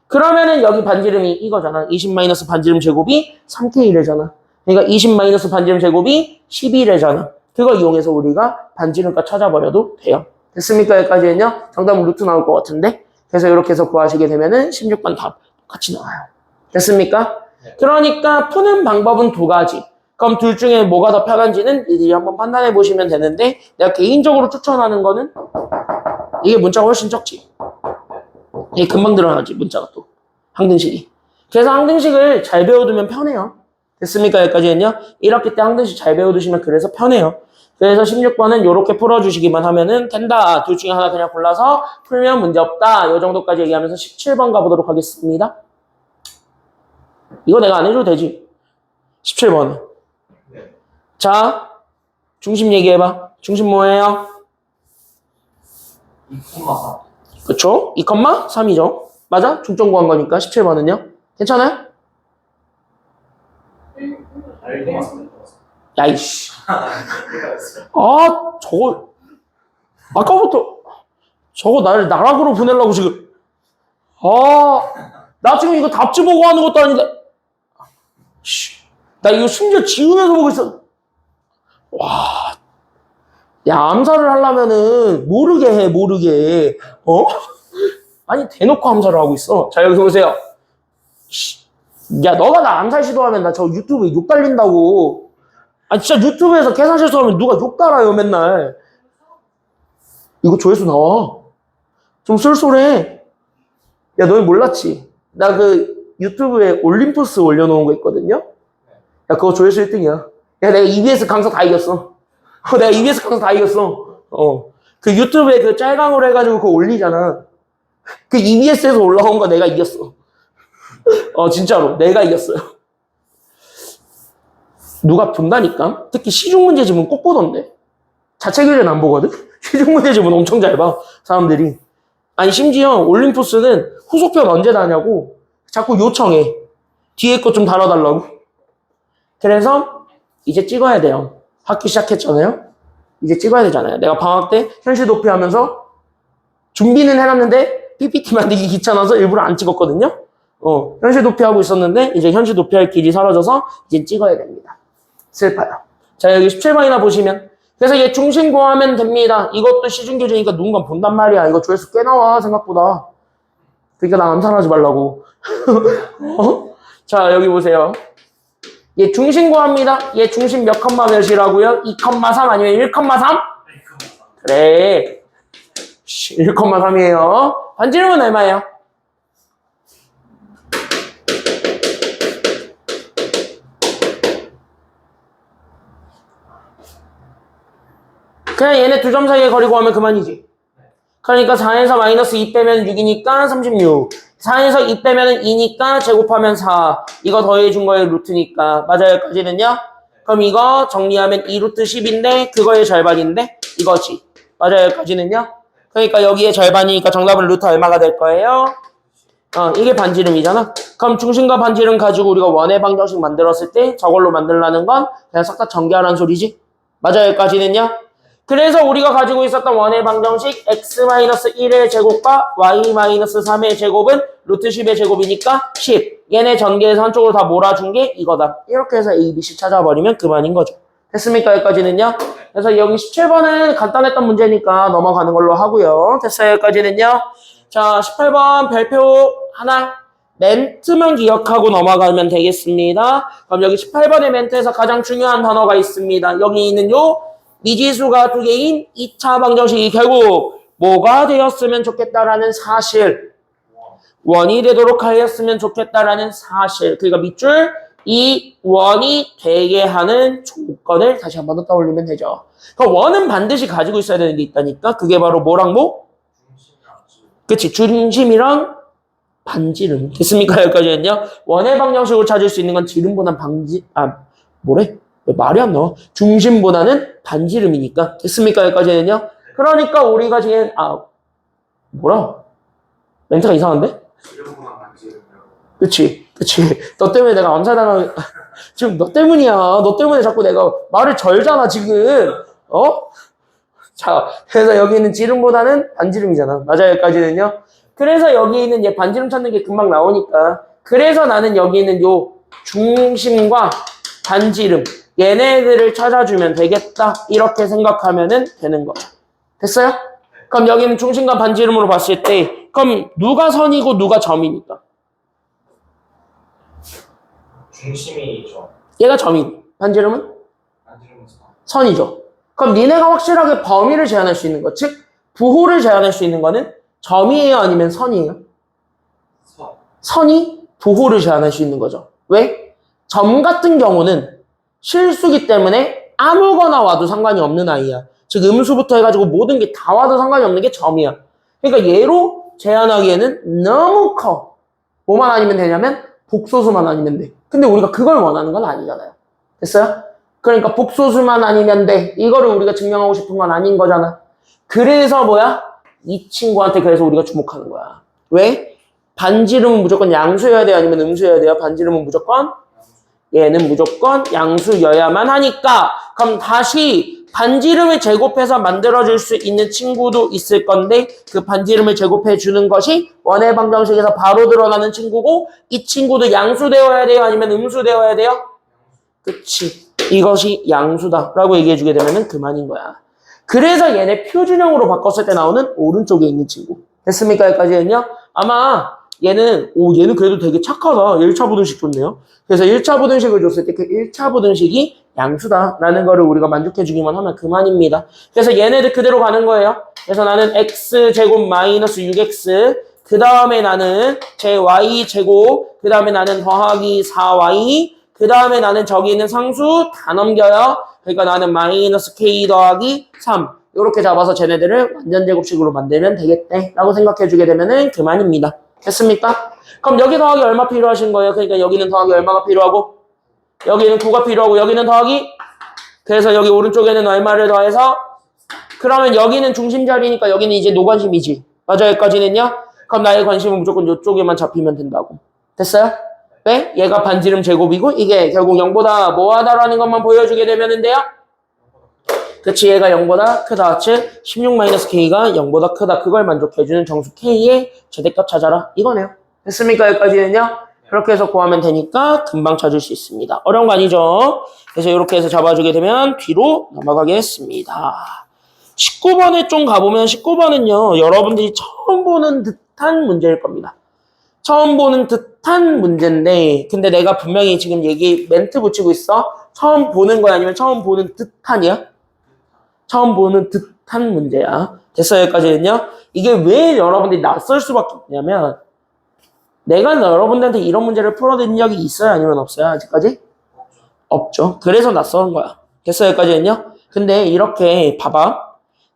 [SPEAKER 1] 그러면은 여기 반지름이 이거잖아. 20 마이너스 반지름 제곱이 3k래잖아. 그러니까 20 마이너스 반지름 제곱이 12래잖아. 그거 이용해서 우리가 반지름값 찾아버려도 돼요. 됐습니까? 여기까지는요? 정답은 루트 나올 것 같은데. 그래서 이렇게 해서 구하시게 되면은 16번 답 같이 나와요. 됐습니까? 그러니까 푸는 방법은 두 가지. 그럼 둘 중에 뭐가 더 편한지는 이들이 한번 판단해 보시면 되는데 내가 개인적으로 추천하는 거는 이게 문자가 훨씬 적지. 이게 금방 드러나지 문자가 또. 항등식이. 그래서 항등식을 잘 배워두면 편해요. 됐습니까? 여기까지는요. 1학기 때 항등식 잘 배워두시면 그래서 편해요. 그래서 16번은 이렇게 풀어주시기만 하면은 된다. 둘 중에 하나 그냥 골라서 풀면 문제없다. 이 정도까지 얘기하면서 17번 가보도록 하겠습니다. 이거 내가 안 해줘도 되지. 17번은. 자, 중심 얘기해봐. 중심 뭐예요?
[SPEAKER 2] 2,4.
[SPEAKER 1] 그쵸? 2,3이죠. 맞아? 중점 구한 거니까 17번은요. 괜찮아요? 야이씨. 아, 저거 아까부터 저거 나를 나락으로 보내려고 지금. 나 지금 이거 답지 보고 하는 것도 아닌데. 나 이거 심지어 지우면서 보고 있어. 와. 야, 암살을 하려면은 모르게 해, 모르게. 아니, 대놓고 암살을 하고 있어. 자, 여기 보세요. 야, 너가 나 암살 시도하면 나 저 유튜브에 욕 달린다고. 아, 진짜 유튜브에서 계산 실수하면 누가 욕 달아요, 맨날. 이거 조회수 나와. 좀 쏠쏠해. 야, 너희 몰랐지? 나 그 유튜브에 올림푸스 올려놓은 거 있거든요? 야, 그거 조회수 1등이야. 야, 내가 EBS 강사 다 이겼어. 내가 EBS 강사 다 이겼어. 그 유튜브에 그 짤강으로 해가지고 그거 올리잖아. 그 EBS에서 올라온 거 내가 이겼어. 진짜로. 내가 이겼어요. 누가 본다니까? 특히 시중문제집은 꼭 보던데. 자체 교재는 안 보거든? 시중문제집은 엄청 잘 봐, 사람들이. 아니, 심지어 올림푸스는 후속편 언제 다냐고 자꾸 요청해. 뒤에 거 좀 달아달라고. 그래서 이제 찍어야 돼요. 학기 시작했잖아요? 이제 찍어야 되잖아요. 내가 방학 때 현실 도피하면서 준비는 해놨는데 PPT 만들기 귀찮아서 일부러 안 찍었거든요? 현실 도피하고 있었는데 이제 현실 도피할 길이 사라져서 이제 찍어야 됩니다. 슬퍼요. 자, 여기 17번이나 보시면 그래서 얘 중심 구하면 됩니다. 이것도 시중 교재니까 누군가 본단 말이야. 이거 조회수 꽤 나와 생각보다. 그러니까 나 암살하지 말라고. 자, 여기 보세요. 얘 중심 구합니다. 얘 중심 몇 컴마 몇이라고요? 2,3 아니면 1,3? 그래. 1,3이에요. 반지름은 얼마예요? 그냥 얘네 두 점 사이에 거리 구하면 그만이지. 그러니까 4에서 마이너스 2 빼면 6이니까 36. 4에서 2 빼면은 2니까 제곱하면 4. 이거 더해준 거의 루트니까. 맞아요, 여기까지는요? 그럼 이거 정리하면 2 루트 10인데 그거의 절반인데 이거지. 맞아요, 여기까지는요? 그러니까 여기에 절반이니까 정답은 루트 얼마가 될 거예요? 이게 반지름이잖아. 그럼 중심과 반지름 가지고 우리가 원의 방정식 만들었을 때 저걸로 만들라는 건 그냥 싹 다 전개하라는 소리지. 맞아요, 여기까지는요? 그래서 우리가 가지고 있었던 원의 방정식 x-1의 제곱과 y-3의 제곱은 루트 10의 제곱이니까 10. 얘네 전개해서 한쪽으로 다 몰아준 게 이거다. 이렇게 해서 A, B, C 찾아버리면 그만인 거죠. 됐습니까? 여기까지는요? 그래서 여기 17번은 간단했던 문제니까 넘어가는 걸로 하고요. 됐어요? 여기까지는요? 자, 18번 별표 하나. 멘트만 기억하고 넘어가면 되겠습니다. 그럼 여기 18번의 멘트에서 가장 중요한 단어가 있습니다. 여기 있는 요 미지수가 두 개인 2차 방정식이 결국 뭐가 되었으면 좋겠다라는 사실, 원이 되도록 하였으면 좋겠다라는 사실, 그러니까 밑줄 이 원이 되게 하는 조건을 다시 한 번 더 떠올리면 되죠. 그럼 원은 반드시 가지고 있어야 되는 게 있다니까. 그게 바로 뭐랑 뭐? 그치, 중심이랑 반지름. 됐습니까? 여기까지는요. 원의 방정식으로 찾을 수 있는 건 지름보다는 뭐래? 왜 말이 안 나와? 중심보다는 반지름이니까. 됐습니까? 여기까지는요. 그러니까 우리가 지금 뭐라? 멘트가 이상한데?
[SPEAKER 2] 지름보다 반지름이요.
[SPEAKER 1] 그치. 너 때문에 내가 암살당한 지금 너 때문이야. 너 때문에 자꾸 내가 말을 절잖아 지금. 자, 그래서 여기는 지름보다는 반지름이잖아. 맞아요, 여기까지는요. 그래서 여기 있는 얘 반지름 찾는 게 금방 나오니까. 그래서 나는 여기 있는 요 중심과 반지름 얘네들을 찾아주면 되겠다. 이렇게 생각하면 되는 거죠. 됐어요? 그럼 여기는 중심과 반지름으로 봤을 때 그럼 누가 선이고 누가 점이니까?
[SPEAKER 2] 중심이죠.
[SPEAKER 1] 얘가 점이고 반지름은?
[SPEAKER 2] 반지름은 4.
[SPEAKER 1] 선이죠. 그럼 니네가 확실하게 범위를 제한할 수 있는 것, 즉 부호를 제한할 수 있는 거는 점이에요? 아니면 선이에요?
[SPEAKER 2] 선.
[SPEAKER 1] 선이 부호를 제한할 수 있는 거죠. 왜? 점 같은 경우는 실수기 때문에 아무거나 와도 상관이 없는 아이야. 즉 음수부터 해가지고 모든 게 다 와도 상관이 없는 게 점이야. 그러니까 얘로 제한하기에는 너무 커. 뭐만 아니면 되냐면 복소수만 아니면 돼. 근데 우리가 그걸 원하는 건 아니잖아요. 됐어요? 그러니까 복소수만 아니면 돼. 이거를 우리가 증명하고 싶은 건 아닌 거잖아. 그래서 뭐야? 이 친구한테 그래서 우리가 주목하는 거야. 왜? 반지름은 무조건 양수여야 돼요? 아니면 음수여야 돼요? 반지름은 무조건? 얘는 무조건 양수여야만 하니까. 그럼 다시 반지름을 제곱해서 만들어줄 수 있는 친구도 있을 건데 그 반지름을 제곱해 주는 것이 원의 방정식에서 바로 드러나는 친구고 이 친구도 양수되어야 돼요? 아니면 음수되어야 돼요? 그치. 이것이 양수다라고 얘기해 주게 되면 그만인 거야. 그래서 얘네 표준형으로 바꿨을 때 나오는 오른쪽에 있는 친구. 됐습니까? 여기까지는요? 아마 얘는 그래도 되게 착하다. 1차 부등식 좋네요. 그래서 1차 부등식을 줬을 때 그 1차 부등식이 양수다라는 거를 우리가 만족해 주기만 하면 그만입니다. 그래서 얘네들 그대로 가는 거예요. 그래서 나는 x제곱 마이너스 6x 그 다음에 나는 제 y제곱 그 다음에 나는 더하기 4y 그 다음에 나는 저기 있는 상수 다 넘겨요. 그러니까 나는 마이너스 k 더하기 3 이렇게 잡아서 쟤네들을 완전 제곱식으로 만들면 되겠대 라고 생각해 주게 되면은 그만입니다. 됐습니까? 그럼 여기 더하기 얼마 필요하신 거예요? 그러니까 여기는 더하기 얼마가 필요하고 여기는 9가 필요하고 여기는 더하기 그래서 여기 오른쪽에는 얼마를 더해서 그러면 여기는 중심 자리니까 여기는 이제 노관심이지. 맞아요? 여기까지는요? 그럼 나의 관심은 무조건 이쪽에만 잡히면 된다고. 됐어요? 왜? 얘가 반지름 제곱이고 이게 결국 0보다 뭐하다라는 것만 보여주게 되면 돼요? 그치, 얘가 0보다 크다. 즉 16-k가 0보다 크다. 그걸 만족해주는 정수 k의 최대값 찾아라. 이거네요. 됐습니까? 여기까지는요? 그렇게 해서 구하면 되니까 금방 찾을 수 있습니다. 어려운 거 아니죠? 그래서 이렇게 해서 잡아주게 되면 뒤로 넘어가겠습니다. 19번에 좀 가보면 19번은요. 여러분들이 처음 보는 듯한 문제일 겁니다. 처음 보는 듯한 문제인데 근데 내가 분명히 지금 멘트 붙이고 있어. 처음 보는 거야? 아니면 처음 보는 듯한이야? 처음 보는 듯한 문제야. 됐어요? 여기까지는요? 이게 왜 여러분들이 낯설 수밖에 없냐면 내가 여러분들한테 이런 문제를 풀어드린 적이 있어요? 아니면 없어요? 아직까지? 없죠. 그래서 낯선 거야. 됐어요? 여기까지는요? 근데 이렇게 봐봐.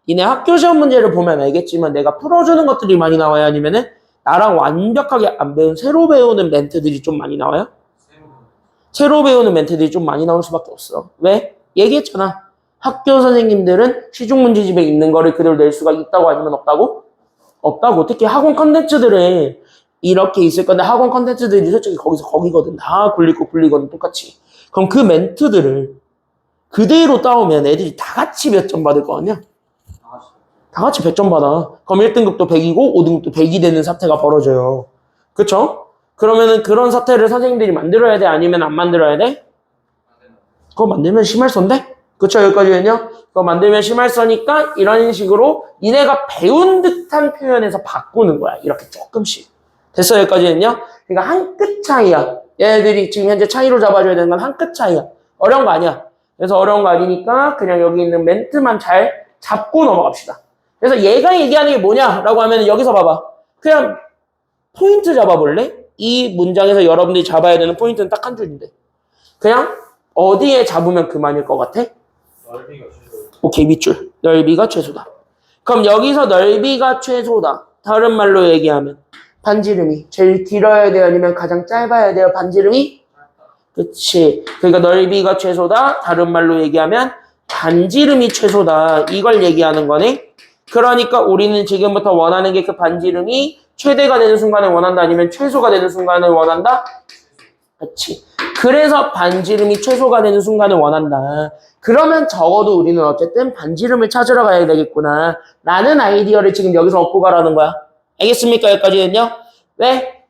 [SPEAKER 1] 니네 학교 시험 문제를 보면 알겠지만 내가 풀어주는 것들이 많이 나와요? 아니면은 나랑 완벽하게 안 배운 새로 배우는 멘트들이 좀 많이 나와요?
[SPEAKER 2] 새로운
[SPEAKER 1] 새로 배우는 멘트들이 좀 많이 나올 수밖에 없어. 왜? 얘기했잖아. 학교 선생님들은 시중문제집에 있는 거를 그대로 낼 수가 있다고 아니면 없다고? 없다고. 특히 학원 컨텐츠들에 이렇게 있을 건데 학원 컨텐츠들이 솔직히 거기서 거기거든. 다 굴리고 굴리거든 똑같이. 그럼 그 멘트들을 그대로 따오면 애들이 다 같이 몇 점 받을 거 아니야?
[SPEAKER 2] 나가시죠.
[SPEAKER 1] 다 같이 100점 받아. 그럼 1등급도 100이고 5등급도 100이 되는 사태가 벌어져요. 그쵸? 그러면은 그런 사태를 선생님들이 만들어야 돼? 아니면 안 만들어야 돼? 그거 만들면 심할서인데? 그쵸? 여기까지는요? 그거 만들면 심할서니까 이런 식으로 니네가 배운 듯한 표현에서 바꾸는 거야. 이렇게 조금씩. 됐어? 여기까지는요? 그러니까 한 끗 차이야. 얘네들이 지금 현재 차이로 잡아줘야 되는 건 한 끗 차이야. 어려운 거 아니야. 그래서 어려운 거 아니니까 그냥 여기 있는 멘트만 잘 잡고 넘어갑시다. 그래서 얘가 얘기하는 게 뭐냐라고 하면 여기서 봐봐. 그냥 포인트 잡아볼래? 이 문장에서 여러분들이 잡아야 되는 포인트는 딱 한 줄인데. 그냥 어디에 잡으면 그만일 것 같아?
[SPEAKER 2] 넓이가 최소.
[SPEAKER 1] 오케이, 밑줄. 넓이가 최소다. 그럼 여기서 넓이가 최소다. 다른 말로 얘기하면 반지름이 제일 길어야 돼요? 아니면 가장 짧아야 돼요? 반지름이? 그치. 그러니까 넓이가 최소다. 다른 말로 얘기하면 반지름이 최소다. 이걸 얘기하는 거네. 그러니까 우리는 지금부터 원하는 게 그 반지름이 최대가 되는 순간을 원한다. 아니면 최소가 되는 순간을 원한다. 그치. 그래서 반지름이 최소가 되는 순간을 원한다. 그러면 적어도 우리는 어쨌든 반지름을 찾으러 가야 되겠구나. 라는 아이디어를 지금 여기서 얻고 가라는 거야. 알겠습니까? 여기까지는요. 왜?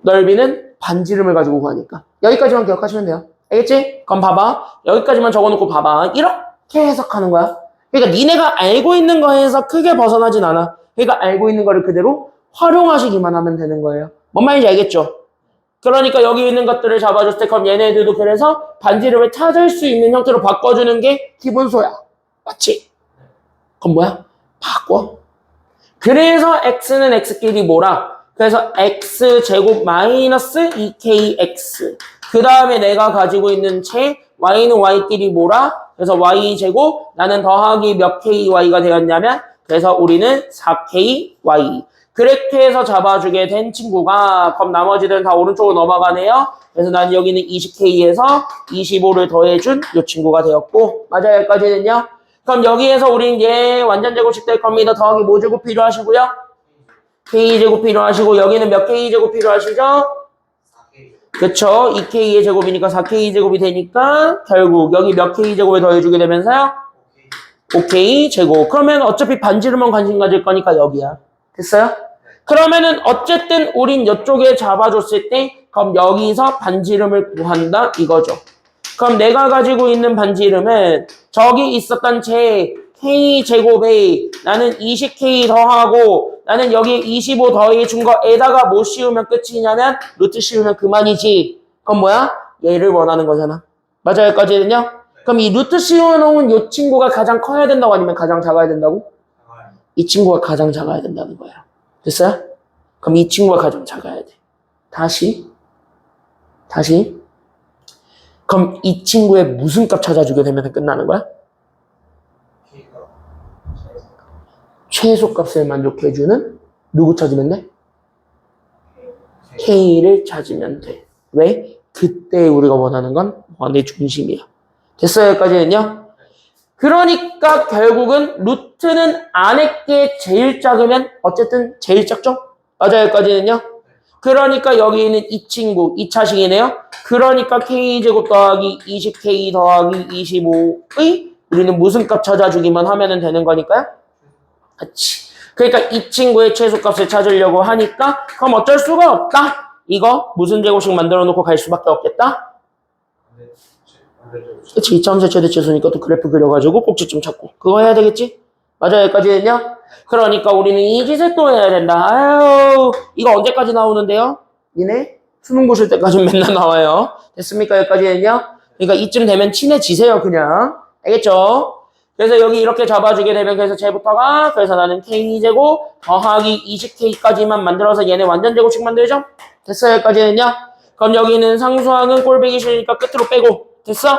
[SPEAKER 1] 넓이는 반지름을 가지고 구하니까. 여기까지만 기억하시면 돼요. 알겠지? 그럼 봐봐. 여기까지만 적어놓고 봐봐. 이렇게 해석하는 거야. 그러니까 니네가 알고 있는 거에서 크게 벗어나진 않아. 그러니까 알고 있는 거를 그대로 활용하시기만 하면 되는 거예요. 뭔 말인지 알겠죠? 그러니까 여기 있는 것들을 잡아줬을 때 그럼 얘네들도 그래서 반지름을 찾을 수 있는 형태로 바꿔주는 게 기본소야. 맞지? 그럼 뭐야? 바꿔. 그래서 x는 x끼리 뭐라? 그래서 x제곱 마이너스 2kx. 그 다음에 내가 가지고 있는 채 y는 y끼리 뭐라? 그래서 y제곱 나는 더하기 몇 ky가 되었냐면 그래서 우리는 4ky. 그렇게 해서 잡아주게 된 친구가 그럼 나머지들은 다 오른쪽으로 넘어가네요. 그래서 난 여기는 20k에서 25를 더해준 이 친구가 되었고 맞아요. 여기까지는요. 그럼 여기에서 우린 얘 완전 제곱식 될 겁니다. 더하기 뭐 제곱 필요하시고요? k제곱 필요하시고 여기는 몇 k제곱 필요하시죠?
[SPEAKER 2] 4K.
[SPEAKER 1] 그쵸? 2k의 제곱이니까 4k제곱이 되니까 결국 여기 몇 k제곱에 더해주게 되면서요?
[SPEAKER 2] 오케이.
[SPEAKER 1] 5k제곱. 그러면 어차피 반지름만 관심 가질 거니까 여기야. 됐어요? 그러면은 어쨌든 우린 이쪽에 잡아줬을 때 그럼 여기서 반지름을 구한다 이거죠. 그럼 내가 가지고 있는 반지름은 저기 있었던 제 k제곱에 나는 20k 더하고 나는 여기 25 더해준 거에다가 뭐 씌우면 끝이냐면 루트 씌우면 그만이지. 그럼 뭐야? 얘를 원하는 거잖아. 맞아요? 여기까지는요? 그럼 이 루트 씌워놓은 이 친구가 가장 커야 된다고 아니면 가장 작아야 된다고?
[SPEAKER 2] 작아요.
[SPEAKER 1] 이 친구가 가장 작아야 된다는 거예요. 됐어요? 그럼 이 친구가 가장 작아야 돼. 다시. 그럼 이 친구의 무슨 값 찾아주게 되면 끝나는 거야?
[SPEAKER 2] K가
[SPEAKER 1] 최소값을 만족해주는 누구 찾으면 돼? K를 찾으면 돼. 왜? 그때 우리가 원하는 건 원의 중심이야. 됐어요? 여기까지는요? 그러니까 결국은 루트는 안에 게 제일 작으면 어쨌든 제일 작죠? 맞아요? 여기까지는요? 그러니까 여기 있는 이 친구 2차식이네요. 그러니까 K제곱 더하기 20K 더하기 25의 우리는 무슨 값 찾아주기만 하면 되는 거니까요? 그치. 그러니까 이 친구의 최소값을 찾으려고 하니까 그럼 어쩔 수가 없다. 이거 무슨 제곱식 만들어 놓고 갈 수밖에 없겠다. 그치. 2차함수의 최대치수니까 또 그래프 그려가지고 꼭지점 찾고 그거 해야 되겠지? 맞아요. 여기까지는요? 그러니까 우리는 이 짓을 또 해야 된다. 아유, 이거 언제까지 나오는데요? 니네 수능 보실 때까지 맨날 나와요. 됐습니까? 여기까지는요? 그러니까 이쯤 되면 친해지세요, 그냥. 알겠죠? 그래서 여기 이렇게 잡아주게 되면 그래서 쟤부터가 그래서 나는 k제곱 더하기 20k까지만 만들어서 얘네 완전 제곱식 만들죠? 됐어요? 여기까지는요? 그럼 여기는 상수항은 꼴배기 싫으니까 끝으로 빼고 됐어?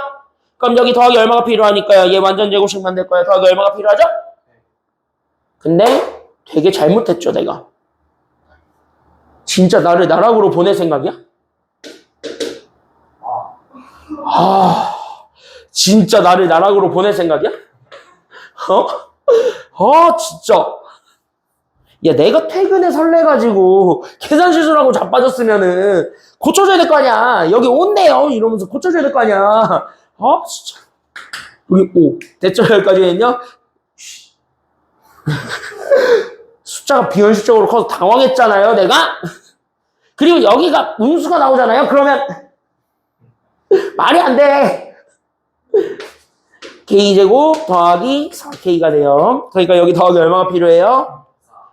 [SPEAKER 1] 그럼 여기 더하기 얼마가 필요하니까요? 얘 완전 제곱식 만들 거예요. 더하기 얼마가 필요하죠? 근데 되게 잘못했죠, 내가. 진짜 나를 나락으로 보낼 생각이야? 진짜 나를 나락으로 보낼 생각이야? 진짜. 야, 내가 퇴근에 설레가지고 계산 실수라고 자빠졌으면은 고쳐줘야 될 거 아니야. 여기 온대요. 이러면서 고쳐줘야 될 거 아니야. 진짜. 여기 5. 됐죠? 여기까지 했냐? 숫자가 비현실적으로 커서 당황했잖아요, 내가? 그리고 여기가 운수가 나오잖아요? 그러면 말이 안 돼. K제곱 더하기 4K가 돼요. 그러니까 여기 더하기 얼마가 필요해요?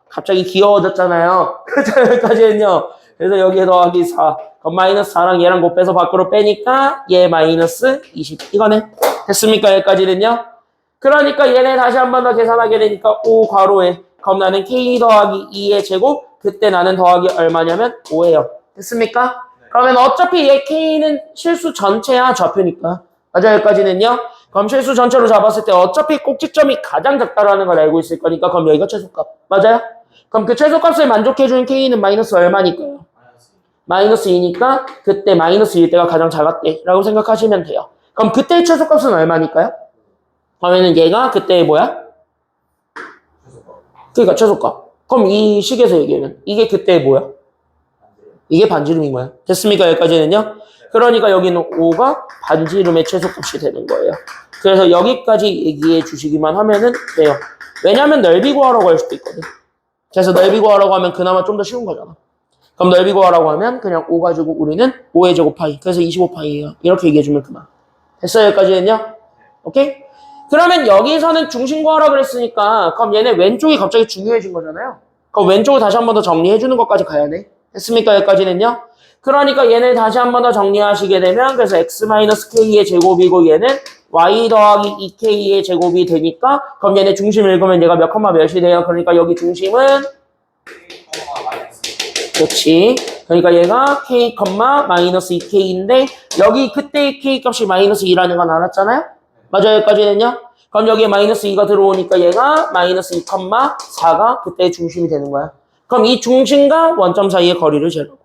[SPEAKER 1] 갑자기 귀여워졌잖아요. 그래서 여기까지 했냐? 그래서 여기에 더하기 4. 그럼 마이너스 4랑 얘랑 곱해서 밖으로 빼니까 얘 마이너스 20. 이거네. 됐습니까? 여기까지 했냐? 그러니까 얘네 다시 한 번 더 계산하게 되니까 5 괄호에. 그럼 나는 K 더하기 2의 제곱. 그때 나는 더하기 얼마냐면 5예요. 됐습니까? 그러면 어차피 얘 K는 실수 전체야 좌표니까. 맞아, 여기까지는요? 그럼 실수 전체로 잡았을 때 어차피 꼭지점이 가장 작다라는 걸 알고 있을 거니까 그럼 여기가 최소값. 맞아요? 그럼 그 최소값을 만족해주는 K는 마이너스 얼마니까요? 마이너스 2니까 그때 마이너스 1 때가 가장 작았대 라고 생각하시면 돼요. 그럼 그때의 최소값은 얼마니까요? 그러면은 얘가 그때의 뭐야? 그러니까 최소값. 그럼 이 식에서 얘기하면 이게 그때의 뭐야? 이게 반지름인 거야. 됐습니까? 여기까지는요? 그러니까 여기는 5가 반지름의 최소값이 되는 거예요. 그래서 여기까지 얘기해 주시기만 하면은 돼요. 왜냐면 넓이 구하라고 할 수도 있거든. 그래서 넓이 구하라고 하면 그나마 좀 더 쉬운 거잖아. 그럼 넓이 구하라고 하면 그냥 5 가지고 우리는 5의 제곱 파이. 그래서 25파이예요. 이렇게 얘기해주면 그만. 됐어요? 여기까지 했냐? 오케이? 그러면 여기서는 중심 구하라 그랬으니까 그럼 얘네 왼쪽이 갑자기 중요해진 거잖아요. 그럼 왼쪽을 다시 한 번 더 정리해주는 것까지 가야 돼. 됐습니까? 여기까지 했냐? 그러니까 얘네 다시 한 번 더 정리하시게 되면 그래서 x-k의 제곱이고 얘는 y 더하기 2k의 제곱이 되니까 그럼 얘네 중심 읽으면 얘가 몇 컴마 몇이 돼요? 그러니까 여기 중심은 그렇지. 그러니까 얘가 k, 마이너스 2k인데 여기 그때의 k 값이 마이너스 2라는 건 알았잖아요? 맞아요? 여기까지 했냐? 그럼 여기에 마이너스 2가 들어오니까 얘가 마이너스 2, 4가 그때의 중심이 되는 거야. 그럼 이 중심과 원점 사이의 거리를 재라고.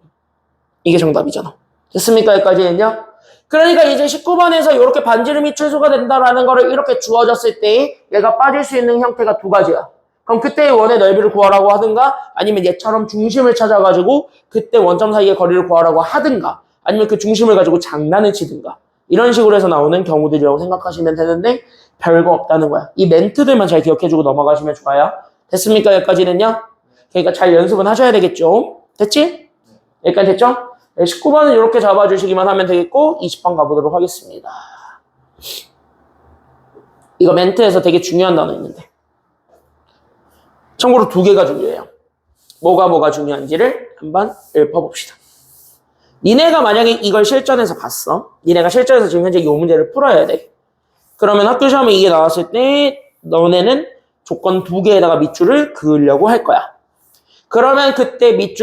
[SPEAKER 1] 이게 정답이잖아. 됐습니까? 여기까지 했냐? 그러니까 이제 19번에서 이렇게 반지름이 최소가 된다라는 거를 이렇게 주어졌을 때 얘가 빠질 수 있는 형태가 두 가지야. 그럼 그때의 원의 넓이를 구하라고 하든가 아니면 얘처럼 중심을 찾아가지고 그때 원점 사이의 거리를 구하라고 하든가 아니면 그 중심을 가지고 장난을 치든가 이런 식으로 해서 나오는 경우들이라고 생각하시면 되는데 별거 없다는 거야. 이 멘트들만 잘 기억해주고 넘어가시면 좋아요. 됐습니까? 여기까지는요? 그러니까 잘 연습은 하셔야 되겠죠? 됐지? 여기까지 됐죠? 19번은 이렇게 잡아주시기만 하면 되겠고 20번 가보도록 하겠습니다. 이거 멘트에서 되게 중요한 단어 있는데 참고로 두 개가 중요해요. 뭐가 중요한지를 한번 읊어봅시다. 니네가 만약에 이걸 실전에서 봤어. 니네가 실전에서 지금 현재 이 문제를 풀어야 돼. 그러면 학교 시험에 이게 나왔을 때 너네는 조건 두 개에다가 밑줄을 그으려고 할 거야. 그러면 그때 밑줄